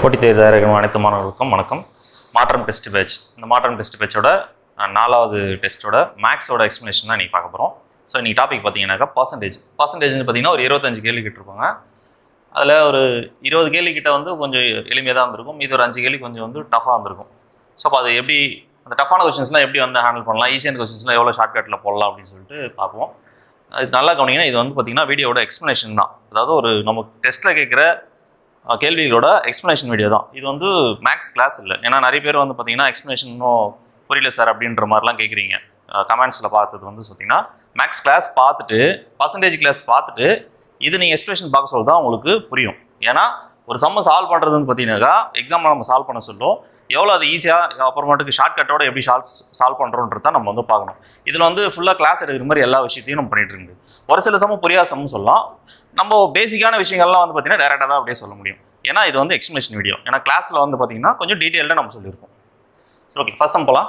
போட்டி தேர்தல் அனைத்து மாணவர்களுக்கும் வணக்கம். மாற்றம் டெஸ்ட் பேட்ச். இந்த மாற்றம் டெஸ்ட் பேட்சோட 4வது டெஸ்ட்டோட மேக்ஸோட எக்ஸ்பிளேஷன் தான் நீங்கள் பார்க்க போகிறோம். ஸோ இன்றைக்கி டாபிக் பார்த்தீங்கன்னாக்கா பர்சன்டேஜ்னு பார்த்தீங்கன்னா ஒரு 25 கேள்வி கேட்டிருப்பாங்க. அதில் ஒரு 20 கேள்வி கிட்ட வந்து கொஞ்சம் எளிமையாக தான் இருந்திருக்கும். இது ஒரு 5 கேள்வி கொஞ்சம் வந்து டஃபாக இருந்திருக்கும். ஸோ அப்போ அது எப்படி அந்த டஃபான கொஸ்டின்ஸ்லாம் எப்படி வந்து ஹேண்டில் பண்ணலாம், ஈஸியான கொஸ்டின்ஸ்லாம் எவ்வளோ ஷார்ட்கட்டில் போடலாம் அப்படின்னு சொல்லிட்டு பார்ப்போம். அது நல்லா கவனிங்கன்னா இது வந்து பார்த்தீங்கன்னா வீடியோட எக்ஸ்பிளேஷன் தான். அதாவது ஒரு நமக்கு டெஸ்ட்டில் கேட்குற கேள்விகளோட எக்ஸ்பிளேஷன் வீடியோ தான். இது வந்து மேக்ஸ் கிளாஸ் இல்லை. ஏன்னா நிறைய பேர் வந்து பார்த்தீங்கன்னா எக்ஸ்பிளேஷன் இன்னும் புரியல சார் அப்படின்ற மாதிரிலாம் கேட்குறீங்க. கமெண்ட்ஸில் பார்த்தது வந்து பார்த்தீங்கன்னா மேக்ஸ் கிளாஸ் பார்த்துட்டு பர்சன்டேஜ் கிளாஸ் பார்த்துட்டு இது நீங்கள் எக்ஸ்பிளேஷன் பார்க்க சொல்ல தான் உங்களுக்கு புரியும். ஏன்னா ஒரு சம்ம சால்வ் பண்ணுறதுன்னு பார்த்தீங்கன்னாக்கா எக்ஸாமில் நம்ம சால்வ் பண்ண சொல்லும் எவ்வளோ அது ஈஸியாக அப்புறமேட்டுக்கு ஷார்ட்கட்டோட எப்படி சால்வ் பண்ணுறோன்றது தான் நம்ம வந்து பார்க்கணும். இதில் வந்து ஃபுல்லாக கிளாஸ் எடுக்கிற மாதிரி எல்லா விஷயத்தையும் நம்ம பண்ணிட்டு இருக்கு. ஒரு சில சமம் புரியாத சமம் சொல்லலாம். நம்ம பேசிக்கான விஷயங்கள்லாம் வந்து பார்த்தீங்கன்னா டேரெக்டாக தான் அப்படியே சொல்ல முடியும். ஏன்னா இது வந்து எக்ஸ்பிளேஷன் வீடியோ. ஏன்னா கிளாஸில் வந்து பார்த்தீங்கன்னா கொஞ்சம் டீட்டெயில்டாக நம்ம சொல்லியிருக்கோம். சரி, ஓகே, ஃபர்ஸ்ட் சம் போகலாம்.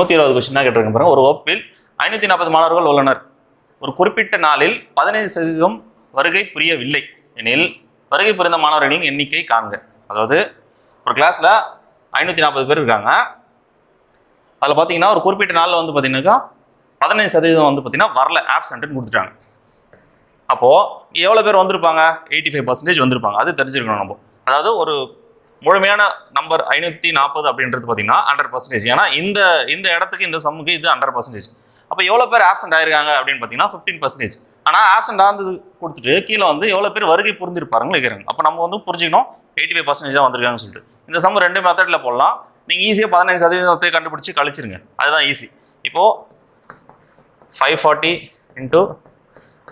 120 கொஸ்டின் தான் கேட்டிருக்கேன் பாருங்க. ஒரு வகுப்பில் 540 மாணவர்கள் உள்ளனர். ஒரு குறிப்பிட்ட நாளில் 15% வருகை புரியவில்லை எனில் வருகை புரிந்த மாணவர்களின் எண்ணிக்கை காண்க. அதாவது ஒரு கிளாஸில் 540 பேர் இருக்காங்க. அதில் பார்த்தீங்கன்னா ஒரு குறிப்பிட்ட நாளில் வந்து பார்த்தீங்கன்னாக்கா 15% வந்து பார்த்தீங்கன்னா வரல, ஆப்சென்ட்னு கொடுத்துட்டாங்க. அப்போது எவ்வளோ பேர் வந்திருப்பாங்க? 85% வந்திருப்பாங்க. அது தெரிஞ்சிருக்கணும் நம்ம. அதாவது ஒரு முழுமையான நம்பர் 540 அப்படின்றது பார்த்தீங்கன்னா 100%. ஏன்னா இந்த இடத்துக்கு இந்த சம்முக்கு இது 100%. அப்போ எவ்வளோ பேர் ஆப்சென்ட் ஆயிருக்காங்க அப்படின்னு பார்த்தீங்கன்னா 15%. ஆனால் ஆப்சென்ட் ஆனது கொடுத்துட்டு கீழே வந்து எவ்வளோ பேர் வருகை புரிஞ்சிருப்பாருன்னு கேட்குறாங்க. அப்போ நம்ம வந்து புரிஞ்சுக்கணும் 85% வந்திருக்காங்கன்னு சொல்லிட்டு. இந்த சம் 2 மெத்தடில் போடலாம். நீங்கள் ஈஸியாக 15% கண்டுபிடிச்சி கழிச்சிருங்க. அதுதான் ஈஸி. இப்போது 540 ×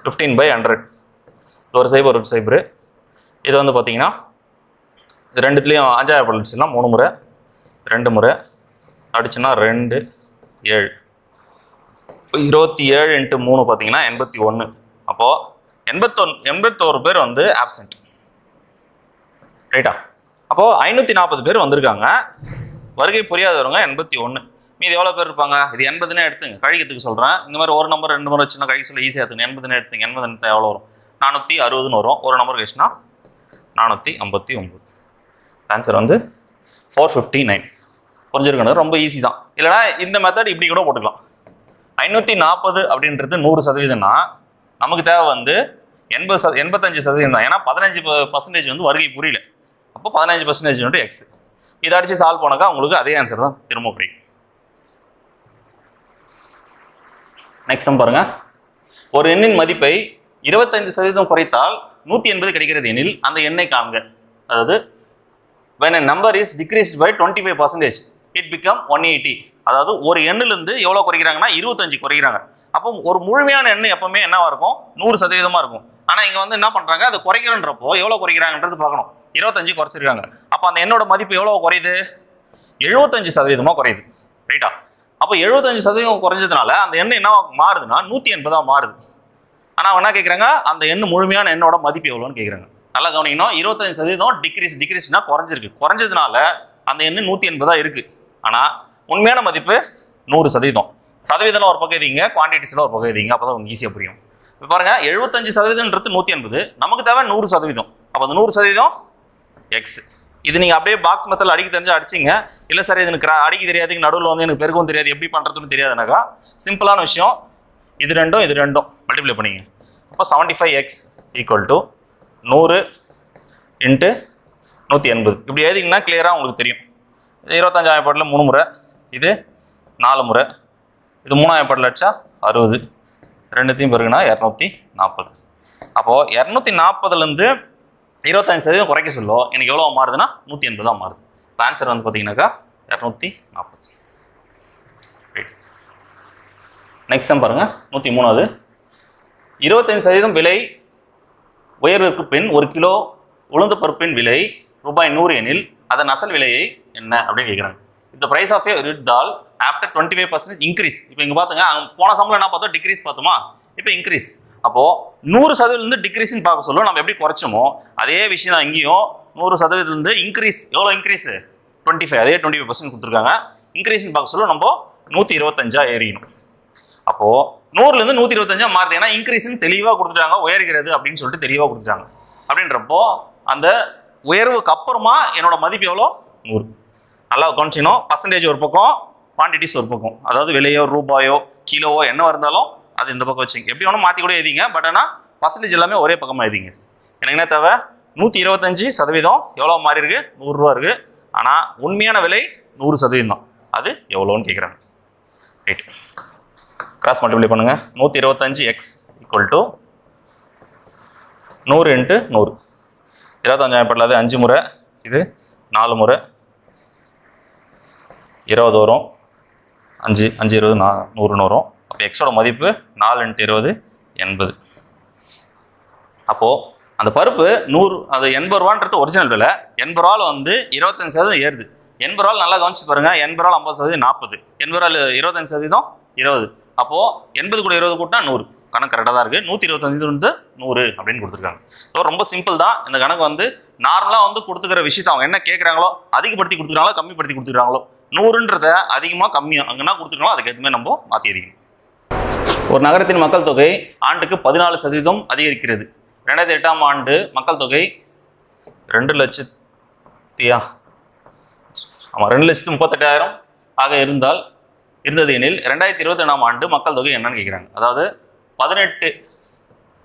15/100 ஒரு சைபர் ஒரு சைபரு. இது வந்து பார்த்தீங்கன்னா இது ரெண்டுத்துலேயும் 5000 படிச்சுன்னா 3 முறை 2 முறை அடிச்சுன்னா 2 7 27 × 3 பார்த்தீங்கன்னா 81. அப்போது 81 பேர் வந்து ஆப்சென்ட். ரைட்டா? அப்போது 540 பேர் வந்திருக்காங்க. வருகை புரியாதவங்க 81. மீது எவ்வளோ பேர் இருப்பாங்க? இது 80னே எடுத்துங்க, கழிக்கிறதுக்கு சொல்கிறேன். இந்த மாதிரி ஒரு நம்பர் 2 முறை வச்சுன்னா கழிக்க சொல்ல ஈஸியாக எடுத்துங்க. 80னே எடுத்துங்க. 80 எவ்வளோ வரும்? 460 வரும். ஒரு நம்பர் கழிச்சுன்னா 459. ஆன்சர் வந்து 459. புரிஞ்சிருக்கணும். ரொம்ப ஈஸி தான். இல்லைனா இந்த மெத்தட் இப்படி கூட போட்டுக்கலாம். 540 அப்படின்றது 100%னா நமக்கு தேவை வந்து 85% தான். ஏன்னா 15% வந்து வருகை புரியல. அப்போ 15% வந்து எக்ஸ். இதை அடித்து சால்வ் பண்ணாக்கா உங்களுக்கு அதே ஆன்சர் தான் திரும்ப புரியும். நெக்ஸ்ட் சம் பாருங்க. ஒரு எண்ணின் மதிப்பை 25% குறைத்தால் 180 கிடைக்கிறது எனில் அந்த எண்ணை காண்க. அதாவது when a number is decreased by 25% it become 180. அதாவது ஒரு எண்ணிலிருந்து எவ்வளோ குறைக்கிறாங்கன்னா 25 குறைக்கிறாங்க. அப்போ ஒரு முழுமையான எண்ணு எப்பவுமே என்னவா இருக்கும்? 100% இருக்கும். ஆனால் இங்கே வந்து என்ன பண்ணுறாங்க? அது குறைக்கிறன்றப்போ எவ்வளோ குறைக்கிறாங்கன்றது பார்க்கணும். 25 குறைச்சிருக்காங்க. அப்போ அந்த எண்ணோட மதிப்பு எவ்வளோ குறையுது? 75% குறையுது. ரைட்டா? அப்போ 75% குறைஞ்சதுனால அந்த எண்ணு என்ன மாறுதுன்னா 180 மாறுது. ஆனால் என்ன கேட்குறாங்க? அந்த எண்ணு முழுமையான எண்ணோட மதிப்பு எவ்வளோன்னு கேட்குறாங்க. நல்லா கவனிக்கணும். 25% டிக்ரீஸ்னா குறைஞ்சிருக்கு. குறைஞ்சதுனால அந்த எண்ணு 180 இருக்கு. ஆனால் உண்மையான மதிப்பு 100%. சதவீதம் ஒரு பக்கம் எதிங்க, குவான்டிட்டிஸில் ஒரு பக்கம் எதிங்க. அப்போ தான் உங்களுக்கு ஈஸியாக புரியும். இப்போ பாருங்க, 75%ன்றது 180, நமக்கு தேவை 100%. அப்போ அந்த 100% எக்ஸ். இது நீங்கள் அப்படியே பாக்ஸ் மெத்தடில் அடிக்க தெரிஞ்சு அடிச்சிங்க. இல்லை சார் எனக்கு அடிக்க தெரியாது, நடுவில் வந்து எனக்கு பெருக்கும் தெரியாது, எப்படி பண்ணுறதுன்னு தெரியாதுனாக்கா சிம்பிளான விஷயம். இது ரெண்டும் மல்டிப்ளை பண்ணிங்க. அப்போ 75x = 100 × 180. இப்படி எழுதிங்கன்னா கிளியராக உங்களுக்கு தெரியும். இது 25,000 பாட்டில் 3 முறை, இது 4 முறை, இது 3000 பாட்டில் அடிச்சா 60, ரெண்டுத்தையும் பெருகுனா 240. அப்போது 240லேருந்து 25% குறைக்க சொல்லும். எனக்கு எவ்வளோ மாறுதுன்னா 180 மாறுது. இப்போ ஆன்சர் வந்து பார்த்தீங்கன்னாக்கா 240. ரைட். நெக்ஸ்ட் டைம் பாருங்கள். 103வது. 25% விலை உயர்வுக்கு பின் 1 கிலோ உளுந்து பருப்பின் விலை ₹100 எனில் அதன் அசல் விலையை என்ன அப்படின்னு கேட்குறாங்க. இந்த price of a dal after 25% increase. இப்போ இங்கே பார்த்துங்க, போன சம்பளம் என்ன பார்த்தோம்? டிக்ரீஸ் பார்த்தோமா? இப்போ இன்க்ரீஸ். அப்போது 100%லேருந்து டிக்ரீஸ்ன்னு பார்க்க சொல்லும். நம்ம எப்படி குறைச்சோமோ அதே விஷயம் தான் இங்கேயும். 100%லேருந்து இன்க்ரீஸ். எவ்வளோ இன்க்ரீஸு? 25. அதே 25% கொடுத்துருக்காங்க. இன்க்ரீஸ்ன்னு பார்க்க சொல்லும் நம்ம 125 ஏறிக்கணும். அப்போது 100லேருந்து 125 மாறுது. ஏன்னா இன்க்ரீஸ்ன்னு தெளிவாக கொடுத்துட்டாங்க. உயர்கிறது அப்படின்னு சொல்லிட்டு தெளிவாக கொடுத்துட்டாங்க. அப்படின்றப்போ அந்த உயர்வுக்கு அப்புறமா என்னோட மதிப்பு எவ்வளோ 100. நல்லா கவனிச்சிக்கணும். பர்சன்டேஜ் ஒரு பக்கம், குவான்டிட்டிஸ் ஒரு பக்கம். அதாவது விலையோ ரூபாயோ கிலோவோ என்ன இருந்தாலும் அது இந்த பக்கம் வச்சுங்க. எப்படி வேணும் மாற்றி கூட எழுதிங்க. பட் ஆனால் பர்சன்டேஜ் எல்லாமே ஒரே பக்கமாக எழுதிங்க. எனக்கு என்ன தேவை? 125% எவ்வளோ மாறி இருக்கு? 100 ரூபா இருக்கு. ஆனால் உண்மையான விலை 100% தான். அது எவ்வளோன்னு கேட்குறாங்க. ரைட், கிராஸ் மல்டிப்ளை பண்ணுங்க. 125x = 100 × 100. 25 படலாது 5 முறை, இது 4 முறை 20 வரும். 5 5 20 100 வரும். அப்போ எக்ஸோட மதிப்பு 4 × 20 80. அப்போது அந்த பருப்பு 100, அது 80 ரூபான்றது ஒரிஜினல் விலை. 80 ரூபாவில் வந்து 25% ஏறுது. 80 ரூபாவில் நல்லா கவனிச்சு பாருங்க. 80 ரூபாவில் 50% 40, 80 ரூபாயில் 25% 20. அப்போது 80 கூட 20 கூட்டினா 100. கணக்கு கரெக்டாக தான் இருக்குது. 125 100 அப்படின்னு கொடுத்துருக்காங்க. ஸோ ரொம்ப சிம்பிள் தான் இந்த கணக்கு. வந்து நார்மலாக வந்து கொடுத்துக்கிற விஷயத்தை அவங்க என்ன கேட்குறாங்களோ அதிகப்படுத்தி கொடுத்துருக்காங்களோ கம்மிப்படுத்தி கொடுத்துருக்காங்களோ 100ன்றத அதிகமாக கம்மியாக அங்கன்னா கொடுத்துருக்காங்களோ அதுக்கு எதுவுமே நம்ம மாற்றி அதிகம். ஒரு நகரத்தின் மக்கள் தொகை ஆண்டுக்கு 14% அதிகரிக்கிறது. 2008ஆம் ஆண்டு மக்கள் தொகை 2,38,000 ஆக இருந்தது எனில் 2021ஆம் ஆண்டு மக்கள் தொகை என்னன்னு கேட்குறாங்க. அதாவது 18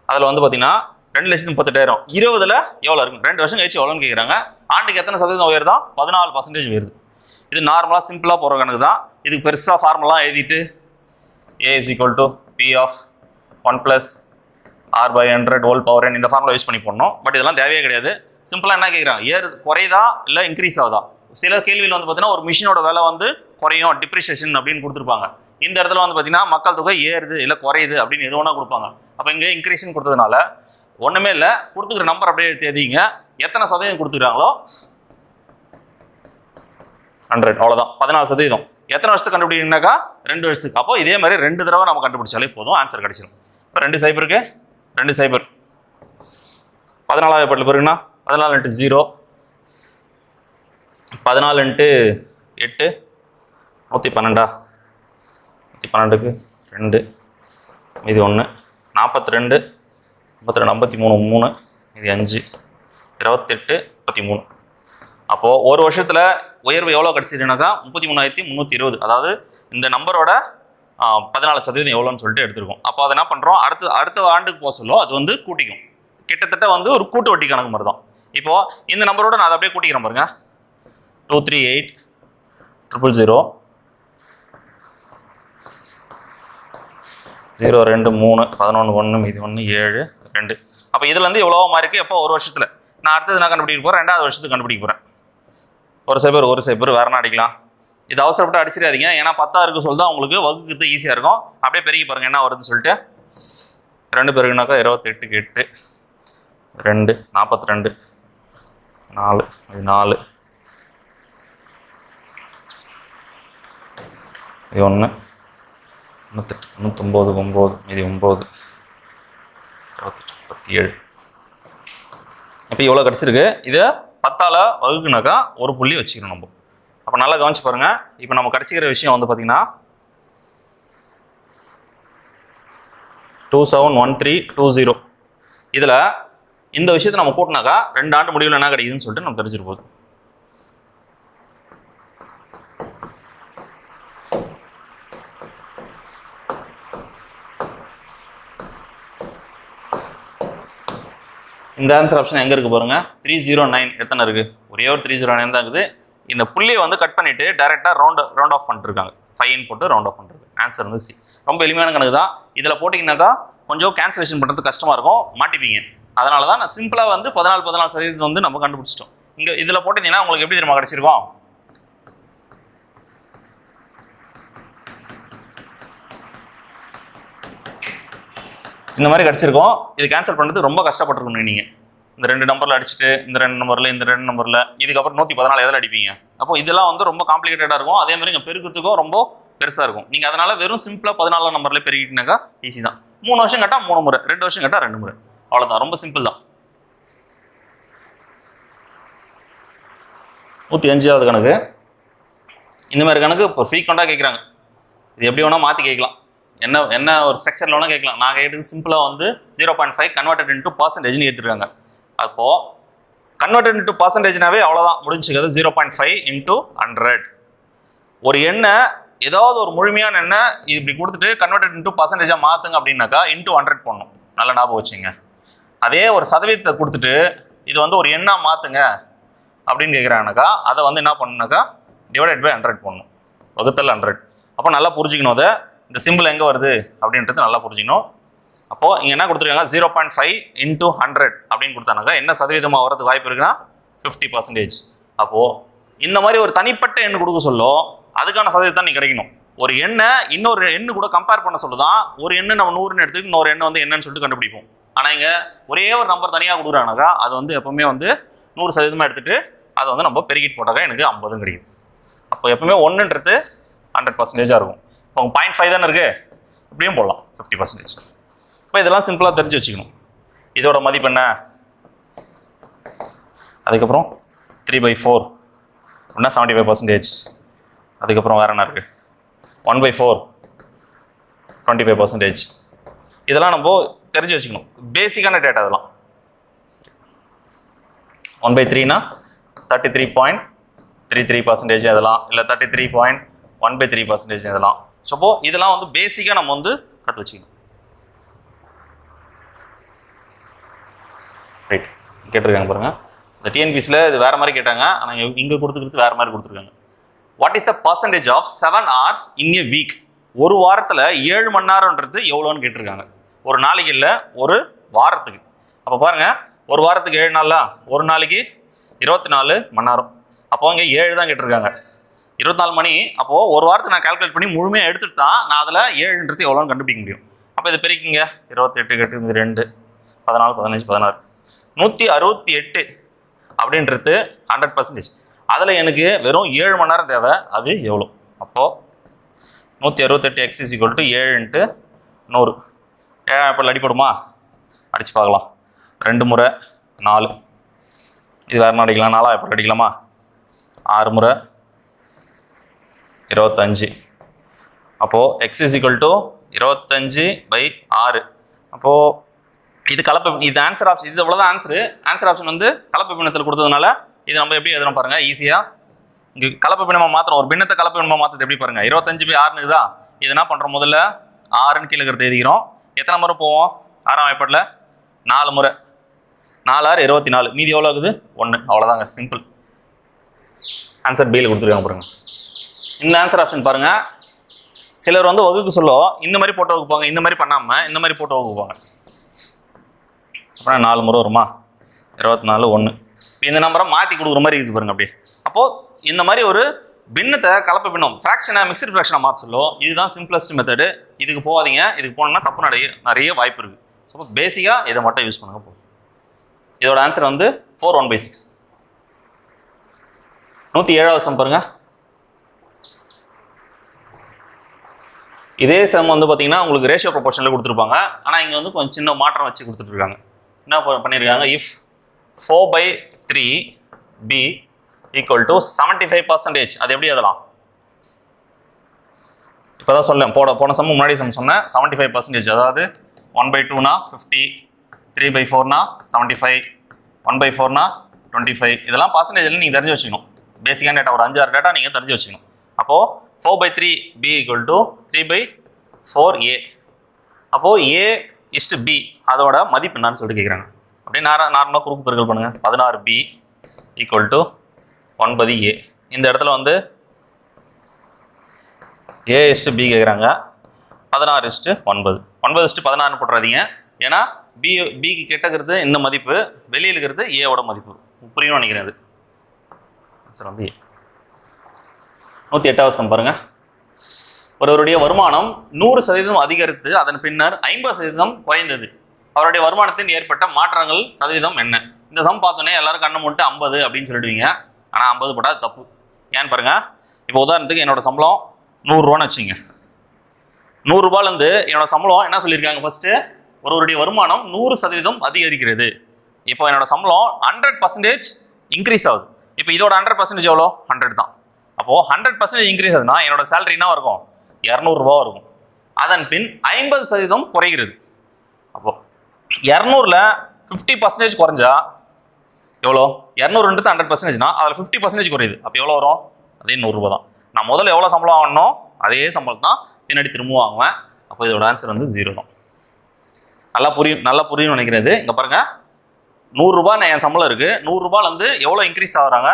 அதில் வந்து பார்த்தீங்கன்னா 2,38,000 20ல் எவ்வளோ இருக்கும்? 2 வருஷம் கழிச்சு எவ்வளோன்னு கேட்குறாங்க. ஆண்டுக்கு எத்தனை சதவீதம் உயர்தான்? 14% உயருது. இது நார்மலாக சிம்பிளாக போகிற கணக்கு தான். இதுக்கு பெருசாக ஃபார்முலா எழுதிட்டு A = P of 1 + R/100 whole power n இந்த ஃபார்முலா யூஸ் பண்ணி போடணும். பட் இதெல்லாம் தேவையே கிடையாது. சிம்பிளாக என்ன கேட்குறாங்க? குறையுதா இல்லை இன்க்ரீஸ் ஆகுதா? சில கேள்வியில் வந்து பார்த்தீங்கன்னா ஒரு மிஷினோட விலை வந்து குறையும், டிப்ரிசியேஷன் அப்படின்னு கொடுத்துருப்பாங்க. இந்த இடத்துல வந்து பார்த்தீங்கன்னா மக்கள் தொகை ஏறுது இல்லை குறையுது அப்படின்னு எது வேணா கொடுப்பாங்க. அப்போ இங்கே இன்க்ரீஸ்ன்னு கொடுத்ததுனால ஒன்றுமே இல்லை, கொடுத்துக்கிற நம்பர் அப்படியே தேதிங்க. எத்தனை சதவீதம் கொடுத்துருக்காங்களோ 100, அவ்வளோதான். 14%. எத்தனை வருஷத்துக்கு கண்டுபிடிக்கணும்னாக்கா 2 வருஷத்துக்கு. அப்போ இதே மாதிரி 2 தடவை நம்ம கண்டுபிடிச்சாலே போதும், ஆன்சர் கிடைச்சிடும். இப்போ 2 0 இருக்கு, 2 0 14 பிறகுனா 14 × 0 14 × 8 112. 112க்கு 2 இது 1 42 52 53 3 இது 5 28 33. அப்போது ஒரு வருஷத்தில் உயர்வு எவ்வளோ கிடச்சிதுனாக்கா 33,320. அதாவது இந்த நம்பரோட 14% எவ்வளோன்னு சொல்லிட்டு எடுத்துருக்கோம். அப்போ அதை என்ன பண்ணுறோம்? அடுத்த ஆண்டுக்கு போக சொல்லும் அது வந்து கூட்டிக்கும். கிட்டத்தட்ட வந்து ஒரு கூட்டு வட்டி கணக்கு மாதிரி தான். இப்போது இந்த நம்பரோட நான் அதை அப்படியே கூட்டிக்கிறேன் பாருங்க. 238,000 0 2 3 11 1 மீதி 1 7 2. அப்போ இதுலேருந்து எவ்வளோ மாறி இருக்கு? எப்போ? ஒரு வருஷத்தில். நான் அடுத்தது நான் கண்டுபிடிக்க போகிறேன், 2வது வருஷத்துக்கு கண்டுபிடிக்க போகிறேன். ஒரு 0 வேற என்ன அடிக்கலாம்? இது அவசரப்பட்டு அடிச்சிடாதீங்க. ஏன்னா 10 இருக்கு சொல்லிட்டு உங்களுக்கு வகுக்கிறது ஈஸியாக இருக்கும். அப்படியே பெருகி பாருங்க என்ன வருதுன்னு சொல்லிட்டு. 2 பெருகுனாக்கா 28க்கு 8 2 42 4 இது 4 இது 1 98 99 9 இது 9 28 37. இப்போ இவ்வளோ கிடச்சிருக்கு. இதை 10ஆல் வகுக்குனாக்கா ஒரு புள்ளி வச்சுக்கணும் நம்ம. அப்போ நல்லா கவனிச்சு பாருங்க. இப்போ நம்ம கிடச்சிக்கிற விஷயம் வந்து பார்த்தீங்கன்னா 271320. இதில் இந்த விஷயத்தை நம்ம கூட்டினாக்கா 2 ஆண்டு முடிவில் என்ன கிடைக்குதுன்னு சொல்லிட்டு நம்ம தெரிஞ்சிட்டு போகுது. இந்த ஆன்சர் ஆப்ஷன் எங்கே இருக்குது பாருங்க. 309 எத்தனை இருக்குது? ஒரே ஒரு 309 தான் இருக்குது. இந்த புள்ளியை வந்து கட் பண்ணிவிட்டு டேரெக்டாக ரவுண்ட் ஆஃப் பண்ணிட்டுருக்காங்க. 5 போட்டு ரவுண்ட் ஆஃப் பண்ணிருக்கு. ஆன்சர் வந்து C. ரொம்ப எளிமையான கணக்கு தான். இதில் போட்டிங்கனாக்கா கொஞ்சம் கேன்சலேஷன் பண்ணுறது கஷ்டமாக இருக்கும், மாட்டிப்பீங்க. அதனால தான் நான் சிம்பிளாக வந்து 14% வந்து நம்ம கண்டுபிடிச்சிட்டோம். இங்கே இதில் போட்டிங்கன்னா உங்களுக்கு எப்படி தெரியுமா கிடச்சிருக்கோம்? இந்த மாதிரி கிடச்சிருக்கோம். இது கேன்சல் பண்ணுறது ரொம்ப கஷ்டப்பட்டுருக்கணும் நீங்கள். இந்த 2 நம்பரில் அடிச்சுட்டு இந்த 2 நம்பரில் இந்த 2 நம்பரில் இதுக்கப்புறம் 114 எதில் அடிப்பீங்க? அப்போ இதெல்லாம் வந்து ரொம்ப காம்ப்ளிகேட்டடாக இருக்கும். அதே மாதிரி இங்கே பெருக்கத்துக்கும் ரொம்ப பெருசாக இருக்கும். நீங்கள் அதனால் வெறும் சிம்பிளாக 14 நம்பரில் பெருக்கிட்டீங்கன்னாக்கா ஈஸி தான். 3 வருஷம் கேட்டால் 3 முறை, 2 வருஷம் கேட்டால் 2 முறை, அவ்வளோதான். ரொம்ப சிம்பிள் தான். 105வது கணக்கு. இந்த மாதிரி கணக்கு இப்போ ஃப்ரீக்வெண்ட்டாக கேட்குறாங்க. இது எப்படி வேணால் மாற்றி கேட்கலாம். என்ன ஒரு ஸ்ட்ரக்சரில் வேணால் கேட்கலாம். நான் கேட்டது சிம்பிளாக வந்து 0.5 கன்வெர்டட் இன்ட்டு பர்சன்டேஜ்னு கேட்டுருக்காங்க. அப்போது கன்வெர்டட் இன்டு பர்சன்டேஜ்னாவே அவ்வளோதான் முடிஞ்சுக்கிறது. 0.5 இன்டூ 100. ஒரு எண்ணை ஏதாவது ஒரு முழுமையான எண்ணை இப்படி கொடுத்துட்டு கன்வெர்டட் இன்டூ பர்சன்டேஜாக மாற்றுங்க அப்படின்னாக்கா இன்டூ 100 போடணும். நல்ல ஞாபகம் வச்சுங்க. அதே ஒரு சதவீதத்தை கொடுத்துட்டு இது வந்து ஒரு எண்ணா மாற்றுங்க அப்படின்னு கேட்குறாங்கனாக்கா அதை வந்து என்ன பண்ணணுனாக்கா டிவைடட் பை 100 போடணும். வகுத்தல் 100. அப்போ நல்லா புரிஞ்சுக்கணும். அதை இந்த சிம்பிள் எங்கே வருது அப்படின்றது நல்லா புரிஞ்சுக்கணும். அப்போது இங்கே என்ன கொடுத்துருக்காங்க 0.5 இன்டூ 100 அப்படின்னு கொடுத்தானாக்கா என்ன சதவீதமாக வரதுக்கு வாய்ப்பு இருக்குன்னா 50%. அப்போது இந்த மாதிரி ஒரு தனிப்பட்ட எண்ணு கொடுக்க சொல்ல அதுக்கான சதவீதம் தான் நீ கிடைக்கணும். ஒரு எண்ணை இன்னொரு எண்ணு கூட கம்பேர் பண்ண சொல்லுதான் ஒரு எண்ணு நம்ம 100ன்னு எடுத்துட்டு இன்னொரு எண்ணை வந்து என்னன்னு சொல்லிட்டு கண்டுபிடிப்போம். ஆனால் இங்கே ஒரே ஒரு நம்பர் தனியாக கொடுக்குறானாக்கா அது வந்து எப்பவுமே வந்து 100% எடுத்துட்டு அதை வந்து நம்ம பெருகிட்டு போட்டாக்கா எனக்கு 50 கிடைக்கும். அப்போ எப்பவுமே 1ன்றது 100%ஆக இருக்கும். இப்போ 0.5 தானே இருக்குது, இப்படியும் போடலாம் 50%. இப்போ இதெல்லாம் சிம்பிளாக தெரிஞ்சு வச்சுக்கணும். இதோட மதிப்பு என்ன, அதுக்கப்புறம் 3/4 அப்படின்னா 75%. அதுக்கப்புறம் வேறு என்ன இருக்குது 1/4 25%. இதெல்லாம் நம்ம தெரிஞ்சு வச்சுக்கணும். பேசிக்கான டேட்டா இதெல்லாம். 1/3னா 33.33% இதெல்லாம், இல்லை 33.1/3% இதெல்லாம். ஸோ இதெல்லாம் வந்து பேசிக்காக நம்ம வந்து கற்று வச்சுக்கணும். ரைட், கேட்டிருக்காங்க பாருங்க. இந்த டிஎன்பிசியில் இது வேறு மாதிரி கேட்டாங்க, ஆனால் இங்கே கொடுத்துக்கிறது வேறு மாதிரி கொடுத்துருக்காங்க. What is the percentage of 7 hours in a week? ஒரு வாரத்தில் 7 மணி நேரம்ன்றது எவ்வளோன்னு கேட்டிருக்காங்க. ஒரு நாளைக்கு இல்லை, ஒரு வாரத்துக்கு. அப்போ பாருங்கள், ஒரு வாரத்துக்கு 7 நாளா, ஒரு நாளைக்கு 24 மணி நேரம். அப்போ இங்கே 7 தான் கேட்டிருக்காங்க, 24 மணி. அப்போது ஒரு வாரத்தை நான் கால்குலேட் பண்ணி முழுமையாக எடுத்துட்டு தான் நான் அதில் 7ன்றது எவ்வளோன்னு கண்டுபிடிக்க முடியும். அப்போ இது பெருக்கிங்க, 28 8 2 14 15 16 168 அப்படின்றது 100%. அதில் எனக்கு வெறும் 7 மணி நேரம் தேவை. அது எவ்வளோ? அப்போது 168 x = 7 × 100. இப்போ அடிப்படுமா? அடிச்சு பார்க்கலாம். 2 முறை 4, இது வேறு அடிக்கலாம். 4 எப்படி அடிக்கலாமா? 6 முறை 25. அப்போது x = 25/6. அப்போது இது கலப்பு, இது ஆன்சர் ஆப்ஷன். இது எவ்வளோதான் ஆன்சரு. ஆன்சர் ஆப்ஷன் வந்து கலப்பு பின்னத்தில் கொடுத்ததுனால இது நம்ம எப்படி எழுதணும் பாருங்கள், ஈஸியாக. இங்கே கலப்பு பின்னமாக மாத்திரம், ஒரு பின்னத்தை கலப்பு பின்னமாக மாற்றுறது எப்படி பாருங்கள். 25/6 தான். இது என்ன பண்ணுறோம், முதல்ல 6ன்னு கீழே இருக்கிறது எழுதிக்கிறோம். எத்தனை முறை போவோம் 6ஆம் வாய்ப்பாட்டில்? 4 முறை. 4 6 24. மீதி எவ்வளோ ஆகுது? 1. அவ்வளோதாங்க, சிம்பிள். ஆன்சர் பியில் கொடுத்துருக்காங்க பாருங்கள். இந்த ஆன்சர் ஆப்ஷன் பாருங்கள். சிலர் வந்து வகுக்கு சொல்ல இந்த மாதிரி போட்டு வகுப்பாங்க, இந்த மாதிரி பண்ணாமல் இந்த மாதிரி போட்டு வகுப்பாங்க. அப்புறம் 4 முறை வருமா? 24 1. இந்த நம்பரை மாற்றி கொடுக்குற மாதிரி இருக்குது பாருங்க அப்படியே. அப்போது இந்த மாதிரி ஒரு பின்னத்தை கலப்பு பின்னம், ஃப்ராக்ஷனை மிக்சட் ஃப்ராக்ஷனை மாற்ற சொல்லும். இதுதான் சிம்பிளஸ்ட் மெத்தடு. இதுக்கு போகாதீங்க. இதுக்கு போனோம்னா தப்பு நிறைய வாய்ப்பு இருக்குது. ஸோ பேசிக்காக இதை மட்டும் யூஸ் பண்ணுங்க போதும். இதோட ஆன்சர் வந்து 4 1/6. 107வது சம் பாருங்க. இதே சம் வந்து பார்த்தீங்கன்னா உங்களுக்கு ரேஷியோ ப்ரொபோர்ஷனில் கொடுத்துருப்பாங்க. ஆனால் இங்கே வந்து கொஞ்சம் சின்ன மாற்றம் வச்சு கொடுத்துட்ருக்காங்க. என்ன பண்ணியிருக்காங்க, இஃப் 4/3b = 75%. அது எப்படி எழுதலாம்? இப்போ தான் சொல்லேன், போன சம் முன்னாடி சம் சொன்னேன். 75%, அதாவது 1/2னா 50, 3/4னா 75, 1/4னா 25. இதெல்லாம் பர்சன்டேஜில் நீங்கள் தெரிஞ்சு வச்சுக்கணும். பேசிக்கான டேட்டா ஒரு 5-6 டேட்டா நீங்கள் தெரிஞ்சு வச்சுக்கணும். அப்போது 4/3b = 3/4a. அப்போது a/b அதோட மதிப்பு என்னன்னு சொல்லிட்டு கேட்குறாங்க. அப்படியே நார்மலாக குறுக்கு பெருக்கல் பண்ணுங்கள். 16b = 9a. இந்த இடத்துல வந்து a/b கேட்குறாங்க. 16:9. 9:16 போட்டுறாதீங்க. ஏன்னா பிக்கு கெட்டக்கிறது இந்த மதிப்பு, வெளியில் இருக்கிறது ஏவோட மதிப்பு. புரியணும்னு நினைக்கிறேன். அது சார் வந்து 108வது சம் பாருங்க. ஒருவருடைய வருமானம் 100% அதிகரித்து அதன் பின்னர் 50% குறைந்தது. அவருடைய வருமானத்தில் ஏற்பட்ட மாற்றங்கள் சதவீதம் என்ன? இந்த சம் பார்த்தோன்னே எல்லாரும் கண்ணை மூட்டு 50 அப்படின்னு சொல்லிடுவீங்க. ஆனால் 50 போட்டால் தப்பு. ஏன்னு பாருங்க. இப்போ உதாரணத்துக்கு என்னோட சம்பளம் 100 ரூபான்னு வச்சுங்க. 100 ரூபாயிலேருந்து என்னோட சம்பளம் என்ன சொல்லியிருக்காங்க, ஃபர்ஸ்ட்டு ஒருவருடைய வருமானம் 100% அதிகரிக்கிறது. இப்போ என்னோட சம்பளம் 100% இன்க்ரீஸ் ஆகுது. இப்போ இதோட 100% எவ்வளோ? 100 தான். அப்போது 100% இன்க்ரீஸ் ஆகுதுன்னா என்னோட சேலரி என்ன இருக்கும்? 200 ரூபா இருக்கும். அதன் பின் 50% குறைகிறது. அப்போது 200ல் 50% குறைஞ்சா எவ்வளோ 200ன்றது 100%னா அதில் 50% குறையுது. அப்போ எவ்வளோ வரும்? அதே 100 ரூபா தான். நான் முதல்ல எவ்வளோ சம்பளம் வாங்கணும் அதே சம்பளம் தான் பின்னாடி திரும்ப வாங்குவேன். அப்போ இதோட ஆன்சர் வந்து 0 தான். நல்லா புரியும் நினைக்கிறது. இங்கே பாருங்க 100 ரூபாய் என் சம்பளம் இருக்கு. 100 ரூபாயிலேருந்து எவ்வளோ இன்க்ரீஸ் ஆகுறாங்க?